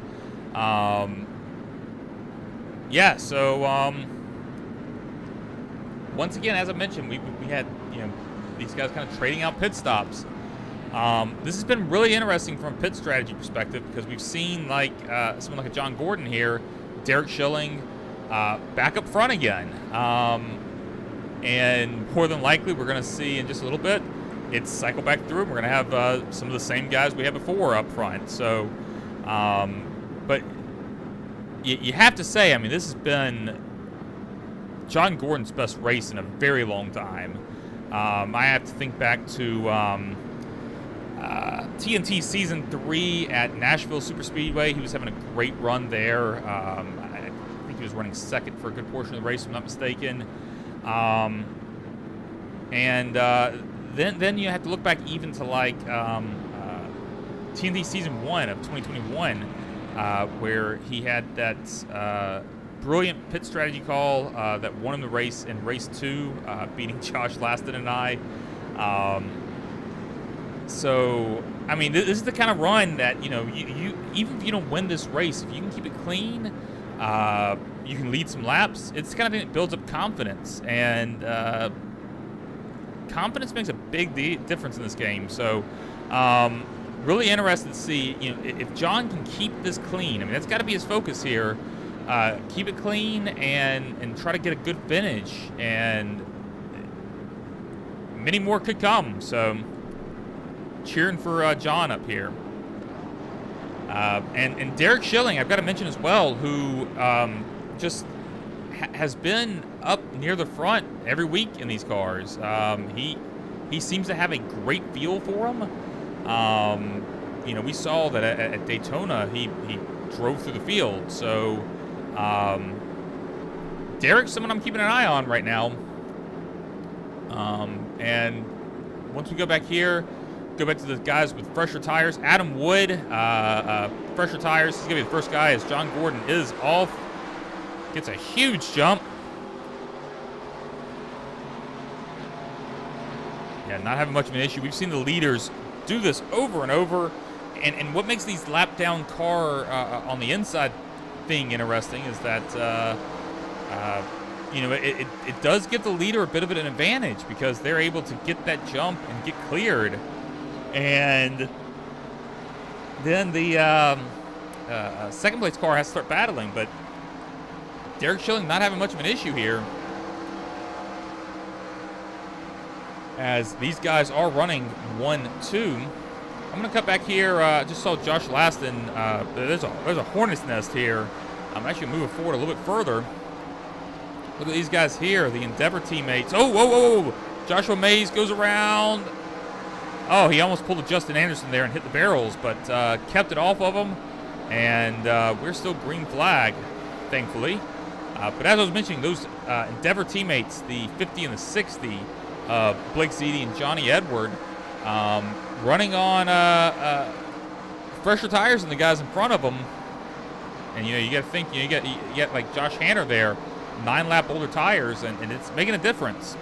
Yeah, so once again, as I mentioned, we had these guys kind of trading out pit stops. This has been really interesting from a pit strategy perspective because we've seen someone like a John Gordon here, Derek Schilling, back up front again. And more than likely, we're going to see in just a little bit, it's cycle back through. And we're going to have some of the same guys we had before up front. So, but you have to say, I mean, this has been John Gordon's best race in a very long time. I have to think back to TNT Season 3 at Nashville Superspeedway. He was having a great run there. I think he was running second for a good portion of the race, if I'm not mistaken. Then you have to look back even to TNT Season 1 of 2021, where he had that brilliant pit strategy call that won him the race in race 2, beating Josh Laston and I. So, I mean, this is the kind of run that, you even if you don't win this race, if you can keep it clean, you can lead some laps. It's the kind of thing that builds up confidence, and confidence makes a big difference in this game. So, really interested to see, if John can keep this clean. I mean, that's got to be his focus here. Keep it clean and try to get a good finish, and many more could come. So, cheering for John up here. And Derek Schilling, I've got to mention as well, who just has been up near the front every week in these cars. He seems to have a great feel for them. We saw that at Daytona he drove through the field. So Derek's someone I'm keeping an eye on right now. And once we go back here, go back to the guys with fresher tires. Adam Wood, fresher tires. He's going to be the first guy as John Gordon is off. Gets a huge jump. Yeah, not having much of an issue. We've seen the leaders do this over and over. And what makes these lap down car on the inside thing interesting is that, it does give the leader a bit of an advantage because they're able to get that jump and get cleared. And then the second place car has to start battling, but Derek Schilling not having much of an issue here, as these guys are running 1-2. I'm going to cut back here. Just saw Josh Laston. There's a hornet's nest here. I'm actually moving forward a little bit further. Look at these guys here, the Endeavor teammates. Oh, whoa. Joshua Mays goes around. Oh, he almost pulled a Justin Anderson there and hit the barrels, but kept it off of him. And we're still green flag, thankfully. But as I was mentioning, those Endeavor teammates, the 50 and the 60, Blake Zeedy and Johnny Edward, running on fresher tires than the guys in front of them. And, you got to think, you get like Josh Hanner there, 9-lap older tires, and it's making a difference.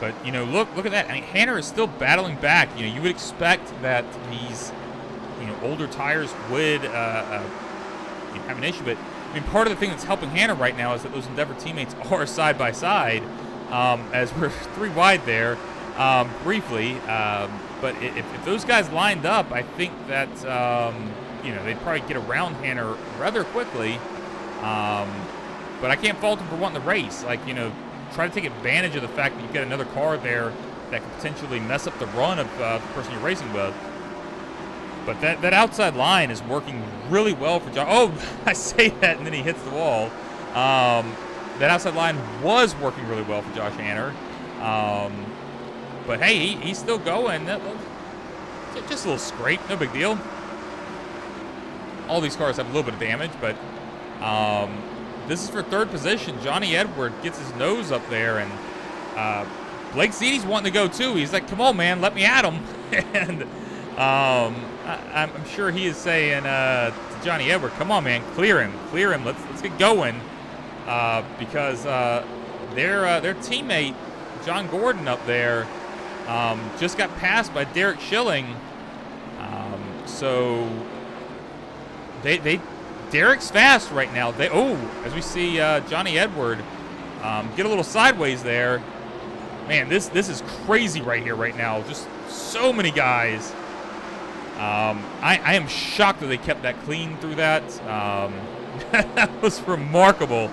But, look at that. I mean, Hanner is still battling back. You would expect that these, older tires would have an issue. But, I mean, part of the thing that's helping Hanner right now is that those Endeavor teammates are side by side, as we're 3 wide there, briefly. But if those guys lined up, I think that, they'd probably get around Hanner rather quickly. But I can't fault him for wanting the race. Try to take advantage of the fact that you've got another car there that could potentially mess up the run of the person you're racing with. But that outside line is working really well for Josh. Oh, I say that and then he hits the wall. That outside line was working really well for Josh Hanner. But hey, he's still going. Just a little scrape, no big deal. All these cars have a little bit of damage, but this is for third position. Johnny Edward gets his nose up there, and Blake Zeedy's wanting to go too. He's like, come on, man, let me at him. And I'm sure he is saying to Johnny Edward, come on, man, clear him, let's get going. Because their teammate, John Gordon up there, just got passed by Derek Schilling. So Derek's fast right now. As we see Johnny Edward get a little sideways there. Man, this is crazy right here right now. Just so many guys. I am shocked that they kept that clean through that. That was remarkable.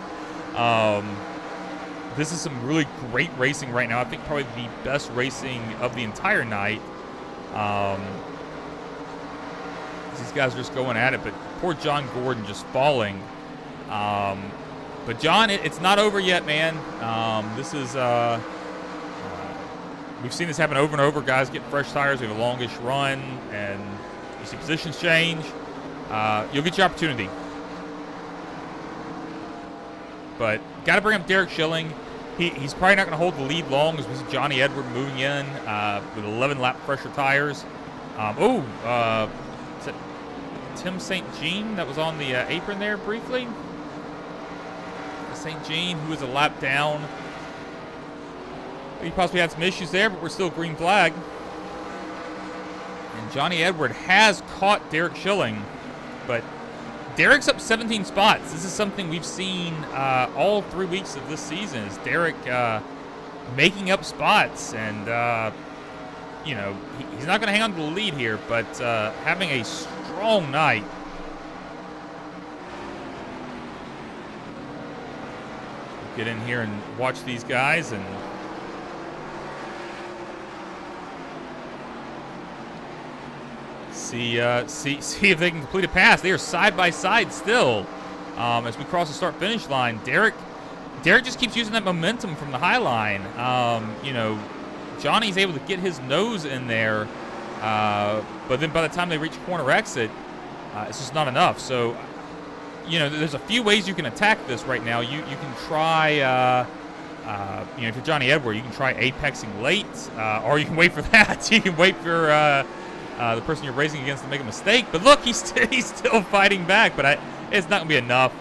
This is some really great racing right now. I think probably the best racing of the entire night. These guys are just going at it, but poor John Gordon just falling. But John, it's not over yet, man. This is we've seen this happen over and over. Guys get fresh tires, we have a longish run, and you see positions change. You'll get your opportunity. But got to bring up Derek Schilling. He's probably not going to hold the lead long as we see Johnny Edward moving in with 11-lap fresher tires. Is that Tim St. Jean that was on the apron there briefly? St. Jean, who is a lap down. He possibly had some issues there, but we're still green flag. And Johnny Edward has caught Derek Schilling, but Derek's up 17 spots. This is something we've seen all 3 weeks of this season, is Derek making up spots. And, you know, he's not going to hang on to the lead here, but having a strong night. Get in here and watch these guys and see if they can complete a pass. They are side by side still as we cross the start-finish line. Derek just keeps using that momentum from the high line. You know, Johnny's able to get his nose in there, but then by the time they reach corner exit, it's just not enough. So, you know, there's a few ways you can attack this right now. You can try, you know, if you're Johnny Edward, you can try apexing late, or you can wait for that. You can wait for the person you're racing against to make a mistake. But look, he's still fighting back, but it's not going to be enough,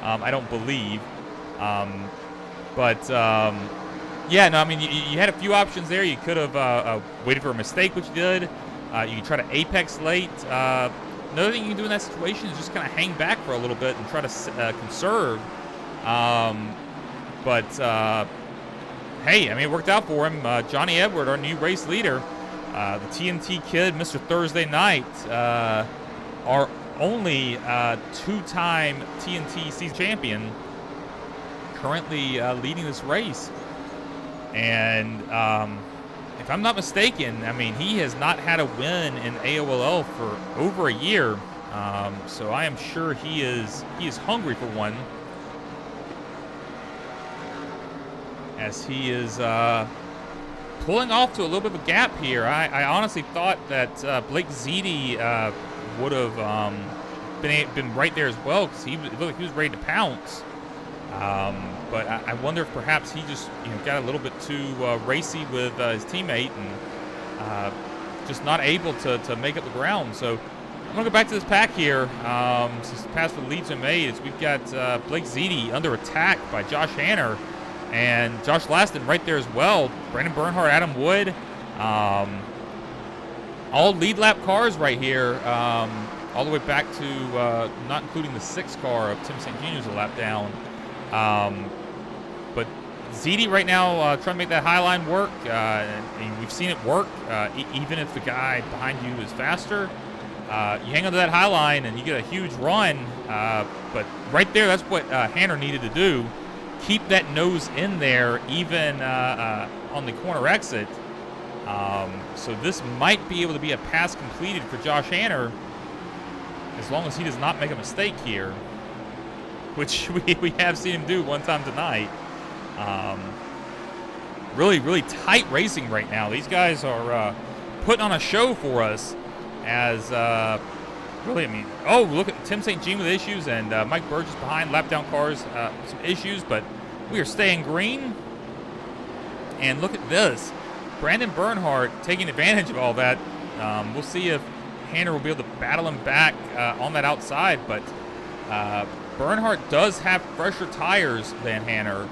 I don't believe. Yeah, no, I mean, you had a few options there. You could have waited for a mistake, which you did. You can try to apex late. Another thing you can do in that situation is just kind of hang back for a little bit and try to conserve. Hey, I mean, it worked out for him. Johnny Edward, our new race leader, the TNT kid, Mr. Thursday Night, our only two-time TNT season champion, currently leading this race. And if I'm not mistaken, I mean, he has not had a win in AOLL for over a year. So I am sure he is hungry for one, as he is pulling off to a little bit of a gap here. I honestly thought that Blake Ziti would have been right there as well, because it looked like he was ready to pounce. But I wonder if perhaps he just got a little bit too racy with his teammate and just not able to make up the ground. So I'm going to go back to this pack here. Since the pass for the lead's been made, we've got Blake Ziti under attack by Josh Hanner and Josh Laston right there as well. Brandon Bernhardt, Adam Wood, all lead lap cars right here, all the way back to not including the 6th car of Tim St. Jean, who's a lap down. But Ziti right now trying to make that high line work. And we've seen it work, even if the guy behind you is faster. You hang on to that high line and you get a huge run. But right there, that's what Hanner needed to do. Keep that nose in there, even on the corner exit. So this might be able to be a pass completed for Josh Hanner, as long as he does not make a mistake here, which we have seen him do one time tonight. Really, really tight racing right now. These guys are putting on a show for us, as really, I mean, oh, look at Tim St. Jean with issues, and Mike Burgess behind, lap down cars, some issues, but we are staying green. And look at this. Brandon Bernhardt taking advantage of all that. We'll see if Hanner will be able to battle him back on that outside, but Bernhardt does have fresher tires than Hanner,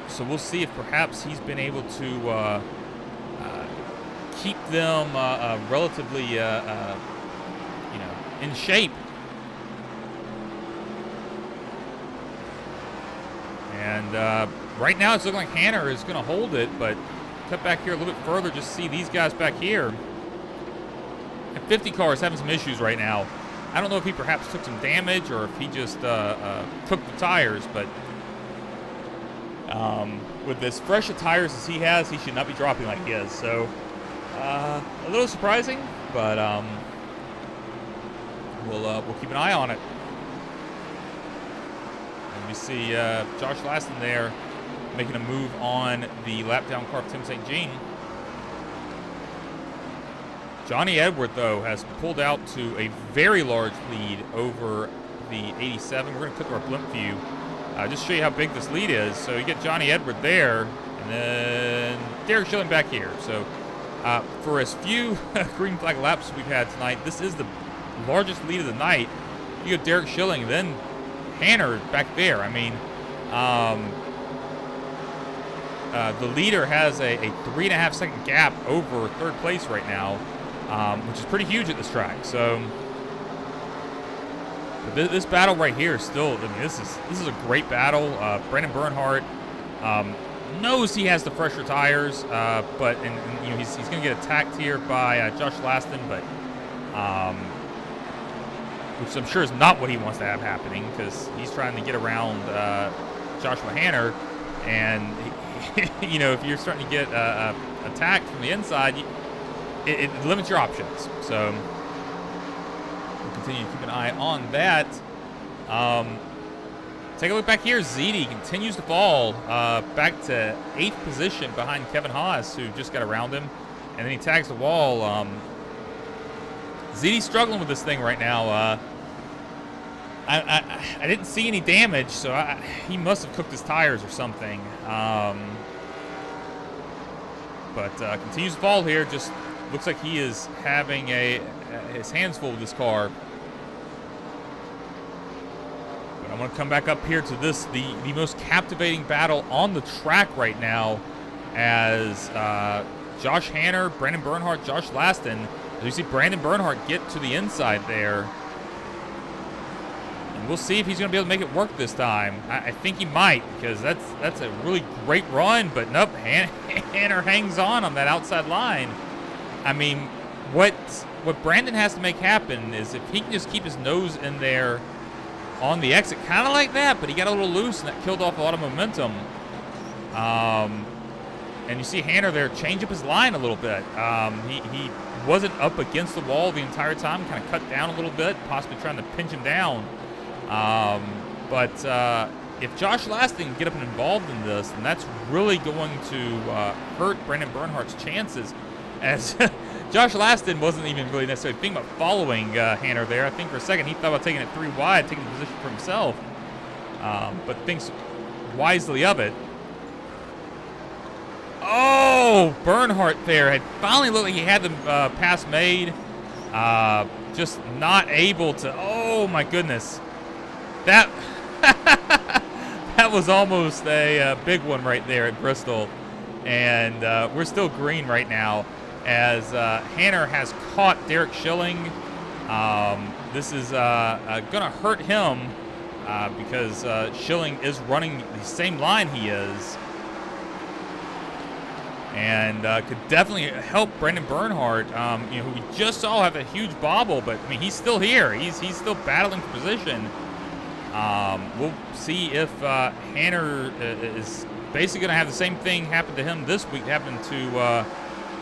so we'll see if perhaps he's been able to keep them relatively, in shape. And right now it's looking like Hanner is going to hold it, but cut back here a little bit further, just see these guys back here. And 50 car is having some issues right now. I don't know if he perhaps took some damage or if he just took the tires, but with as fresh of tires as he has, he should not be dropping like he is. So a little surprising, but we'll keep an eye on it. And we see Josh Laston there making a move on the lap down car of Tim St. Jean. Johnny Edward, though, has pulled out to a very large lead over the 87. We're going to click our blimp view, just show you how big this lead is. So you get Johnny Edward there, and then Derek Schilling back here. So for as few green flag laps we've had tonight, this is the largest lead of the night. You get Derek Schilling, then Hanner back there. I mean, The leader has a 3.5 second gap over third place right now, which is pretty huge at this track. So but this battle right here is still, I mean, this is a great battle. Brandon Bernhardt knows he has the fresher tires, but you know, he's going to get attacked here by Josh Laston, but which I'm sure is not what he wants to have happening, because he's trying to get around Joshua Hanner, and you know, if you're starting to get attacked from the inside, it limits your options. So we'll continue to keep an eye on that. Take a look back here. Ziti continues to fall back to 8th position behind Kevin Haas, who just got around him, and then he tags the wall. Ziti's struggling with this thing right now. I didn't see any damage, so he must have cooked his tires or something. But continues to fall here. Just looks like he is having his hands full with this car. But I'm going to come back up here to this, the most captivating battle on the track right now, as Josh Hanner, Brandon Bernhardt, Josh Laston. As you see Brandon Bernhardt get to the inside there. And we'll see if he's going to be able to make it work this time. I think he might, because that's a really great run. But nope, Hanner hangs on that outside line. I mean, what Brandon has to make happen is if he can just keep his nose in there on the exit, kind of like that, but he got a little loose, and that killed off a lot of momentum. And you see Hanner there change up his line a little bit. He wasn't up against the wall the entire time, kind of cut down a little bit, possibly trying to pinch him down. But if Josh Laston can get up and involved in this, then that's really going to hurt Brandon Bernhardt's chances, as Josh Laston wasn't even really necessarily thinking about following Hanner there. I think for a second he thought about taking it 3 wide, taking the position for himself, but thinks wisely of it. Oh, Bernhardt there had finally looked like he had the pass made. Just not able to. Oh my goodness, that that was almost a big one right there at Bristol, and we're still green right now, as Hanner has caught Derek Schilling. This is gonna hurt him because Schilling is running the same line he is. And could definitely help Brandon Bernhardt, you know, who we just saw have a huge bobble, but I mean, he's still here. He's still battling for position. We'll see if Hanner is basically going to have the same thing happen to him this week. Happened to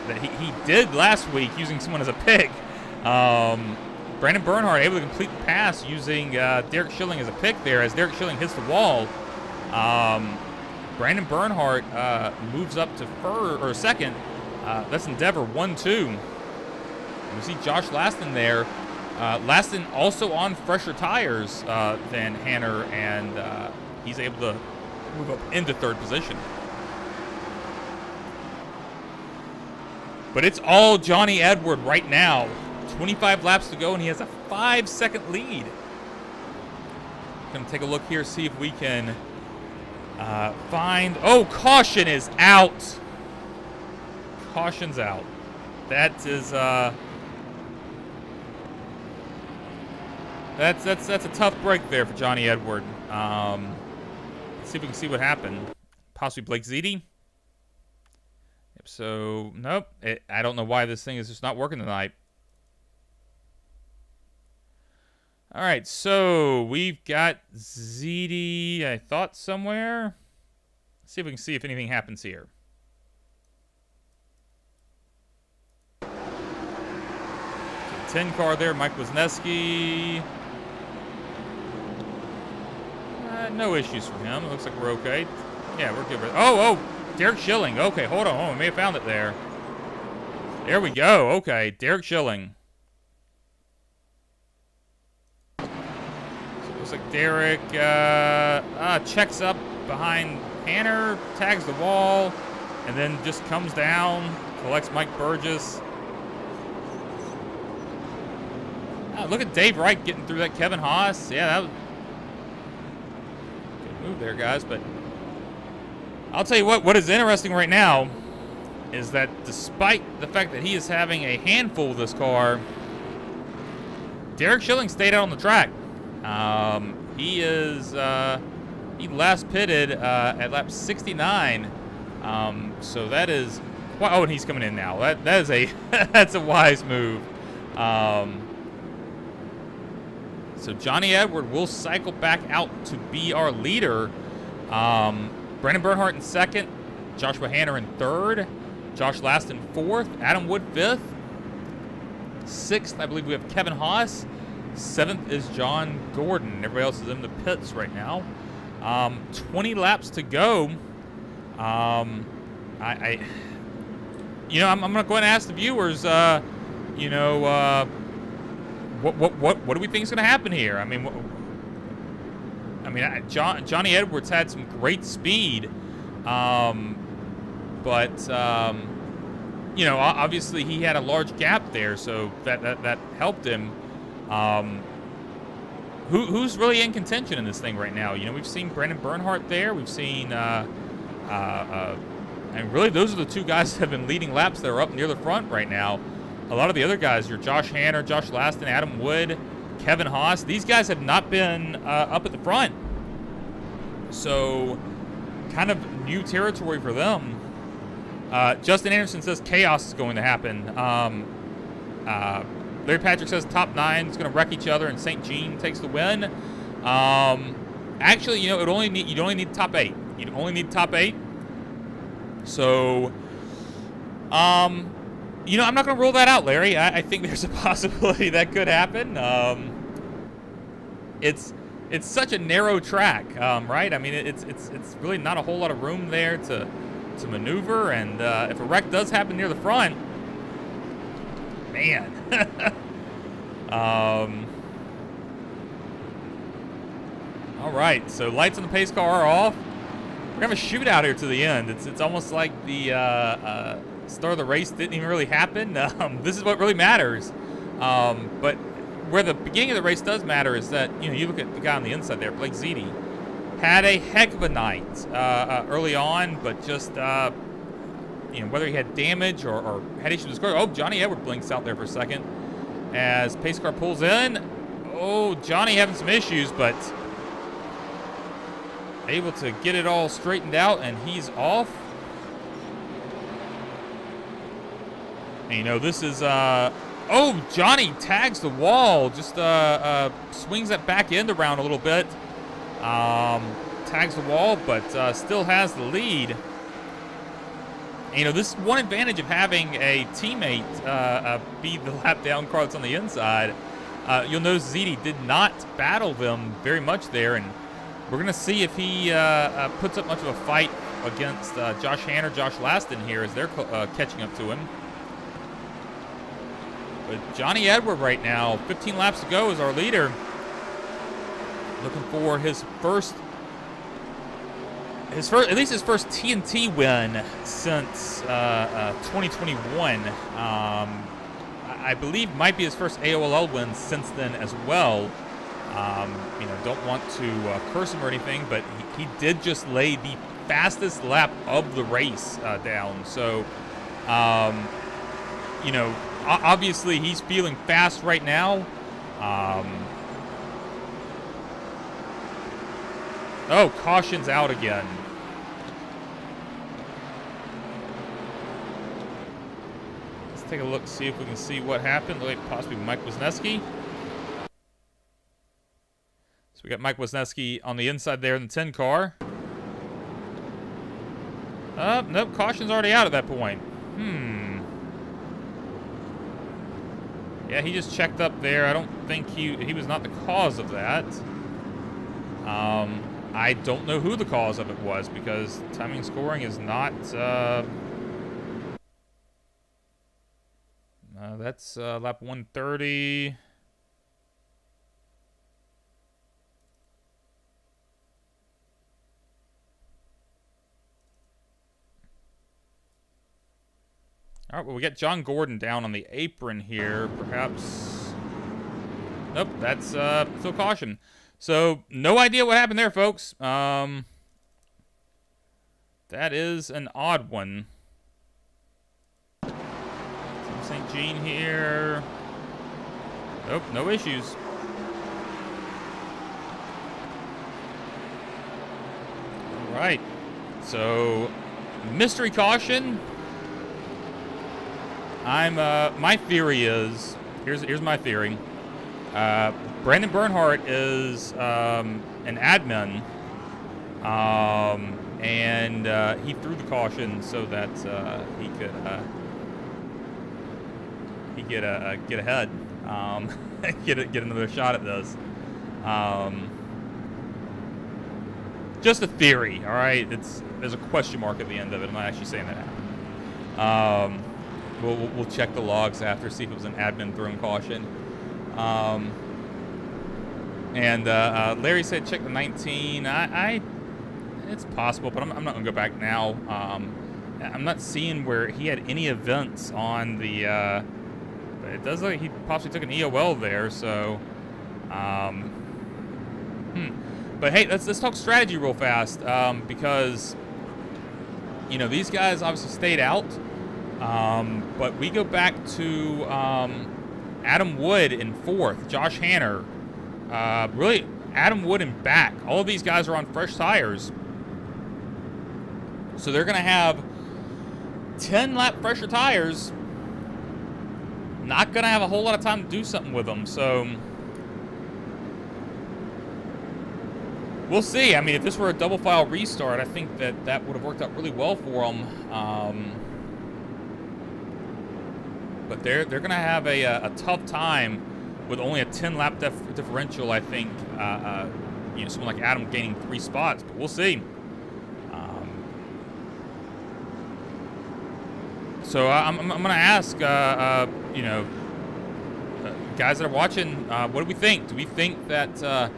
that he did last week, using someone as a pick. Brandon Bernhardt able to complete the pass using Derek Schilling as a pick there, as Derek Schilling hits the wall. Brandon Bernhardt moves up to second. That's Endeavor 1-2. We see Josh Laston there. Laston also on fresher tires than Hanner, and he's able to move up into 3rd position. But it's all Johnny Edward right now. 25 laps to go, and he has a 5-second lead. Going to take a look here, see if we can find. Oh, caution is out. Caution's out. That is that's a tough break there for Johnny Edward. Let's see if we can see what happened. Possibly Blake Ziti. Yep. So nope. I don't know why this thing is just not working tonight. All right, so we've got ZD, I thought, somewhere. Let's see if we can see if anything happens here. So 10 car there, Mike Wisniewski. No issues for him. It looks like we're okay. Yeah, we're good. Oh, Derek Schilling. Okay, hold on. We may have found it there. There we go. Okay, Derek Schilling. Looks like Derek checks up behind Hanner, tags the wall, and then just comes down, collects Mike Burgess. Look at Dave Wright getting through that Kevin Haas. Yeah, that was good move move there, guys. But I'll tell you what is interesting right now is that despite the fact that he is having a handful of this car, Derek Schilling stayed out on the track. He last pitted at lap 69. So that is, oh, and he's coming in now. That is a that's a wise move. So Johnny Edward will cycle back out to be our leader. Brandon Bernhardt in second, Joshua Hanner in third, Josh Laston fourth, Adam Wood fifth. Sixth, I believe we have Kevin Haas. Seventh is John Gordon. Everybody else is in the pits right now. 20 laps to go. I'm going to go ahead and ask the viewers, what do we think is going to happen here? Johnny Edwards had some great speed, but obviously he had a large gap there, so that helped him. Who's really in contention in this thing right now? We've seen Brandon Bernhardt there. We've seen, and really those are the two guys that have been leading laps that are up near the front right now. A lot of the other guys, your Josh Hanner, Josh Laston, Adam Wood, Kevin Haas, these guys have not been up at the front. So, kind of new territory for them. Justin Anderson says chaos is going to happen. Larry Patrick says top 9 is going to wreck each other and St. Jean takes the win. Actually, you'd only need top 8. You'd only need top 8. So, I'm not going to rule that out, Larry. I think there's a possibility that could happen. It's such a narrow track, right? It's really not a whole lot of room there to maneuver, and if a wreck does happen near the front, man. All right, so lights on the pace car are off. We're gonna have a shootout here to the end. It's almost like the start of the race didn't even really happen. This is what really matters. But where the beginning of the race does matter is that you look at the guy on the inside there, Blake Zeedy, had a heck of a night early on, but just whether he had damage or had issues with his car. Oh, Johnny Edward blinks out there for a second as pace car pulls in. Oh, Johnny having some issues, but able to get it all straightened out, and he's off. And this is oh, Johnny tags the wall, just swings that back end around a little bit. Tags the wall, but still has the lead. This is one advantage of having a teammate be the lap down car that's on the inside. You'll notice Zeedy did not battle them very much there, and we're going to see if he puts up much of a fight against Josh Hanner, Josh Laston here as they're catching up to him. But Johnny Edward right now, 15 laps to go, is our leader. Looking for his first at least his first TNT win since 2021. I believe might be his first AOLL win since then as well. Don't want to curse him or anything, but he did just lay the fastest lap of the race down. So, obviously he's feeling fast right now. Oh, caution's out again. Let's take a look, see if we can see what happened. Like possibly Mike Wisniewski. So we got Mike Wisniewski on the inside there in the 10 car. Nope, caution's already out at that point. Yeah, he just checked up there. I don't think he was not the cause of that. I don't know who the cause of it was because timing scoring is not. That's lap 130. All right, well, we got John Gordon down on the apron here, perhaps. Nope, that's still caution. So, no idea what happened there, folks. That is an odd one. Team St. Jean here. Nope, no issues. All right. So, mystery caution. My theory is, here's my theory. Brandon Bernhardt is an admin, and he threw the caution so that he could get ahead, get another shot at this. Just a theory, all right. There's a question mark at the end of it. I'm not actually saying that happened. We'll check the logs after, see if it was an admin throwing caution. And Larry said check the 19. It's possible, but I'm not gonna go back now. I'm not seeing where he had any events on the. But it does look like he possibly took an AOLL there. So, But hey, let's talk strategy real fast, because these guys obviously stayed out. But we go back to Adam Wood in 4th, Josh Hanner. Really, Adam Wood in back. All of these guys are on fresh tires. So they're going to have 10-lap fresher tires. Not going to have a whole lot of time to do something with them. So we'll see. I mean, if this were a double file restart, I think that would have worked out really well for them. But they're going to have a tough time with only a 10-lap differential, I think. Someone like Adam gaining 3 spots, but we'll see. So I'm going to ask, guys that are watching, what do we think? Do we think that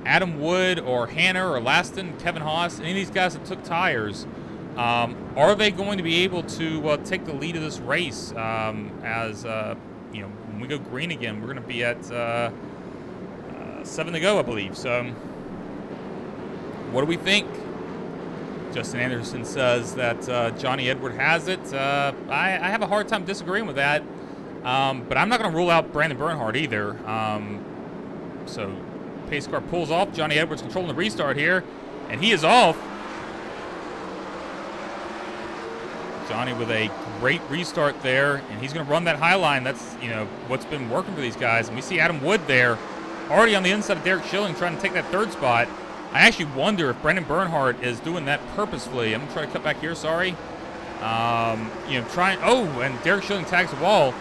Adam Wood or Hanner or Laston, Kevin Haas, any of these guys that took tires, are they going to be able to take the lead of this race? When we go green again, we're going to be at 7 to go, I believe. So, what do we think? Justin Anderson says that Johnny Edward has it. I have a hard time disagreeing with that, but I'm not going to rule out Brandon Bernhardt either. So, pace car pulls off. Johnny Edwards controlling the restart here, and he is off. Johnny with a great restart there, and he's going to run that high line. That's, what's been working for these guys. And we see Adam Wood there, already on the inside of Derek Schilling, trying to take that 3rd spot. I actually wonder if Brandon Bernhardt is doing that purposefully. I'm going to try to cut back here, sorry. And Derek Schilling tags the wall.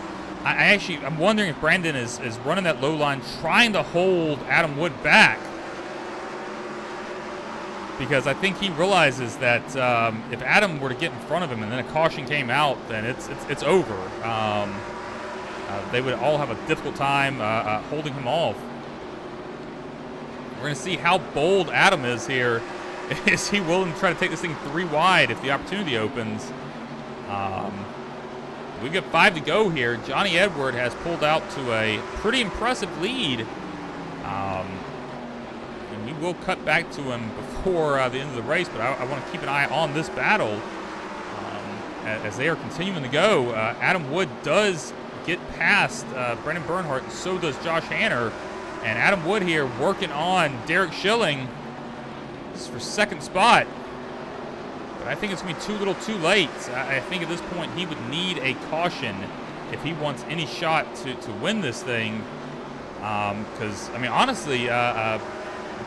I'm wondering if Brandon is running that low line, trying to hold Adam Wood back. Because I think he realizes that if Adam were to get in front of him and then a caution came out, then it's over. They would all have a difficult time holding him off. We're going to see how bold Adam is here. Is he willing to try to take this thing 3 wide if the opportunity opens? We got 5 to go here. Johnny Edward has pulled out to a pretty impressive lead. And we will cut back to him before the end of the race, but I want to keep an eye on this battle as they are continuing to go. Adam Wood does get past Brandon Bernhardt, and so does Josh Hanner. And Adam Wood here working on Derek Schilling. This is for 2nd spot. But I think it's going to be too little too late. I think at this point he would need a caution if he wants any shot to win this thing. Because, honestly,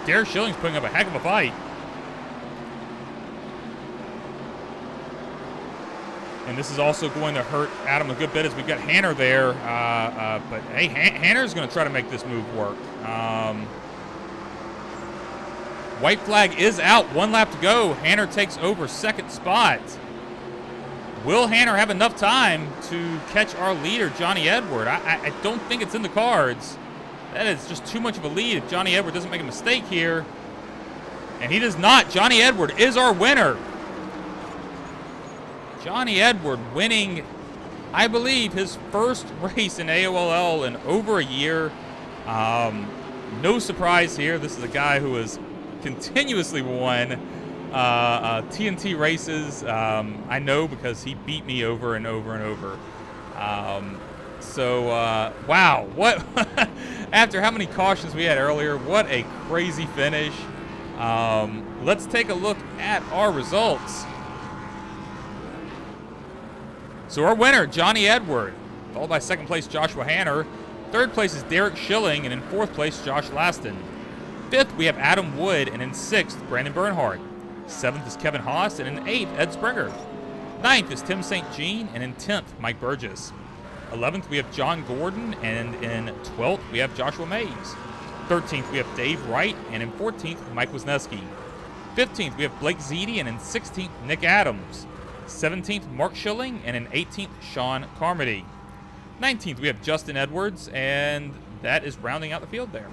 Derek Schilling's putting up a heck of a fight. And this is also going to hurt Adam a good bit as we've got Hanner there. But, hey, Hanner's going to try to make this move work. White flag is out. 1 lap to go. Hanner takes over 2nd spot. Will Hanner have enough time to catch our leader, Johnny Edward? I don't think it's in the cards. That is just too much of a lead if Johnny Edward doesn't make a mistake here. And he does not. Johnny Edward is our winner. Johnny Edward winning, I believe, his first race in AOLL in over a year. No surprise here. This is a guy who has continuously won TNT races. I know because he beat me over and over and over. Wow, what after how many cautions we had earlier, what a crazy finish. Let's take a look at our results. So our winner, Johnny Edward, followed by second place Joshua Hanner. Third place is Derek Schilling, and in fourth place, Josh Laston. Fifth, we have Adam Wood, and in sixth, Brandon Bernhardt. Seventh is Kevin Haas, and in eighth, Ed Springer. Ninth is Tim St. Jean, and in 10th, Mike Burgess. 11th, we have John Gordon, and in 12th, we have Joshua Mays. 13th, we have Dave Wright, and in 14th, Mike Wisniewski. 15th, we have Blake Zeedy, and in 16th, Nick Adams. 17th, Mark Schilling, and in 18th, Sean Carmody. 19th, we have Justin Edwards, and that is rounding out the field there.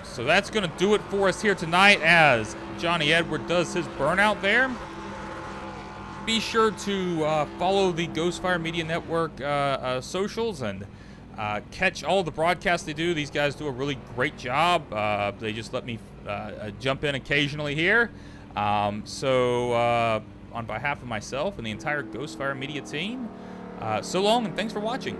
So that's going to do it for us here tonight as Johnny Edward does his burnout there. Be sure to follow the Ghostfire Media Network socials and catch all the broadcasts they do. These guys do a really great job. They just let me jump in occasionally here. On behalf of myself and the entire Ghostfire Media team, so long and thanks for watching.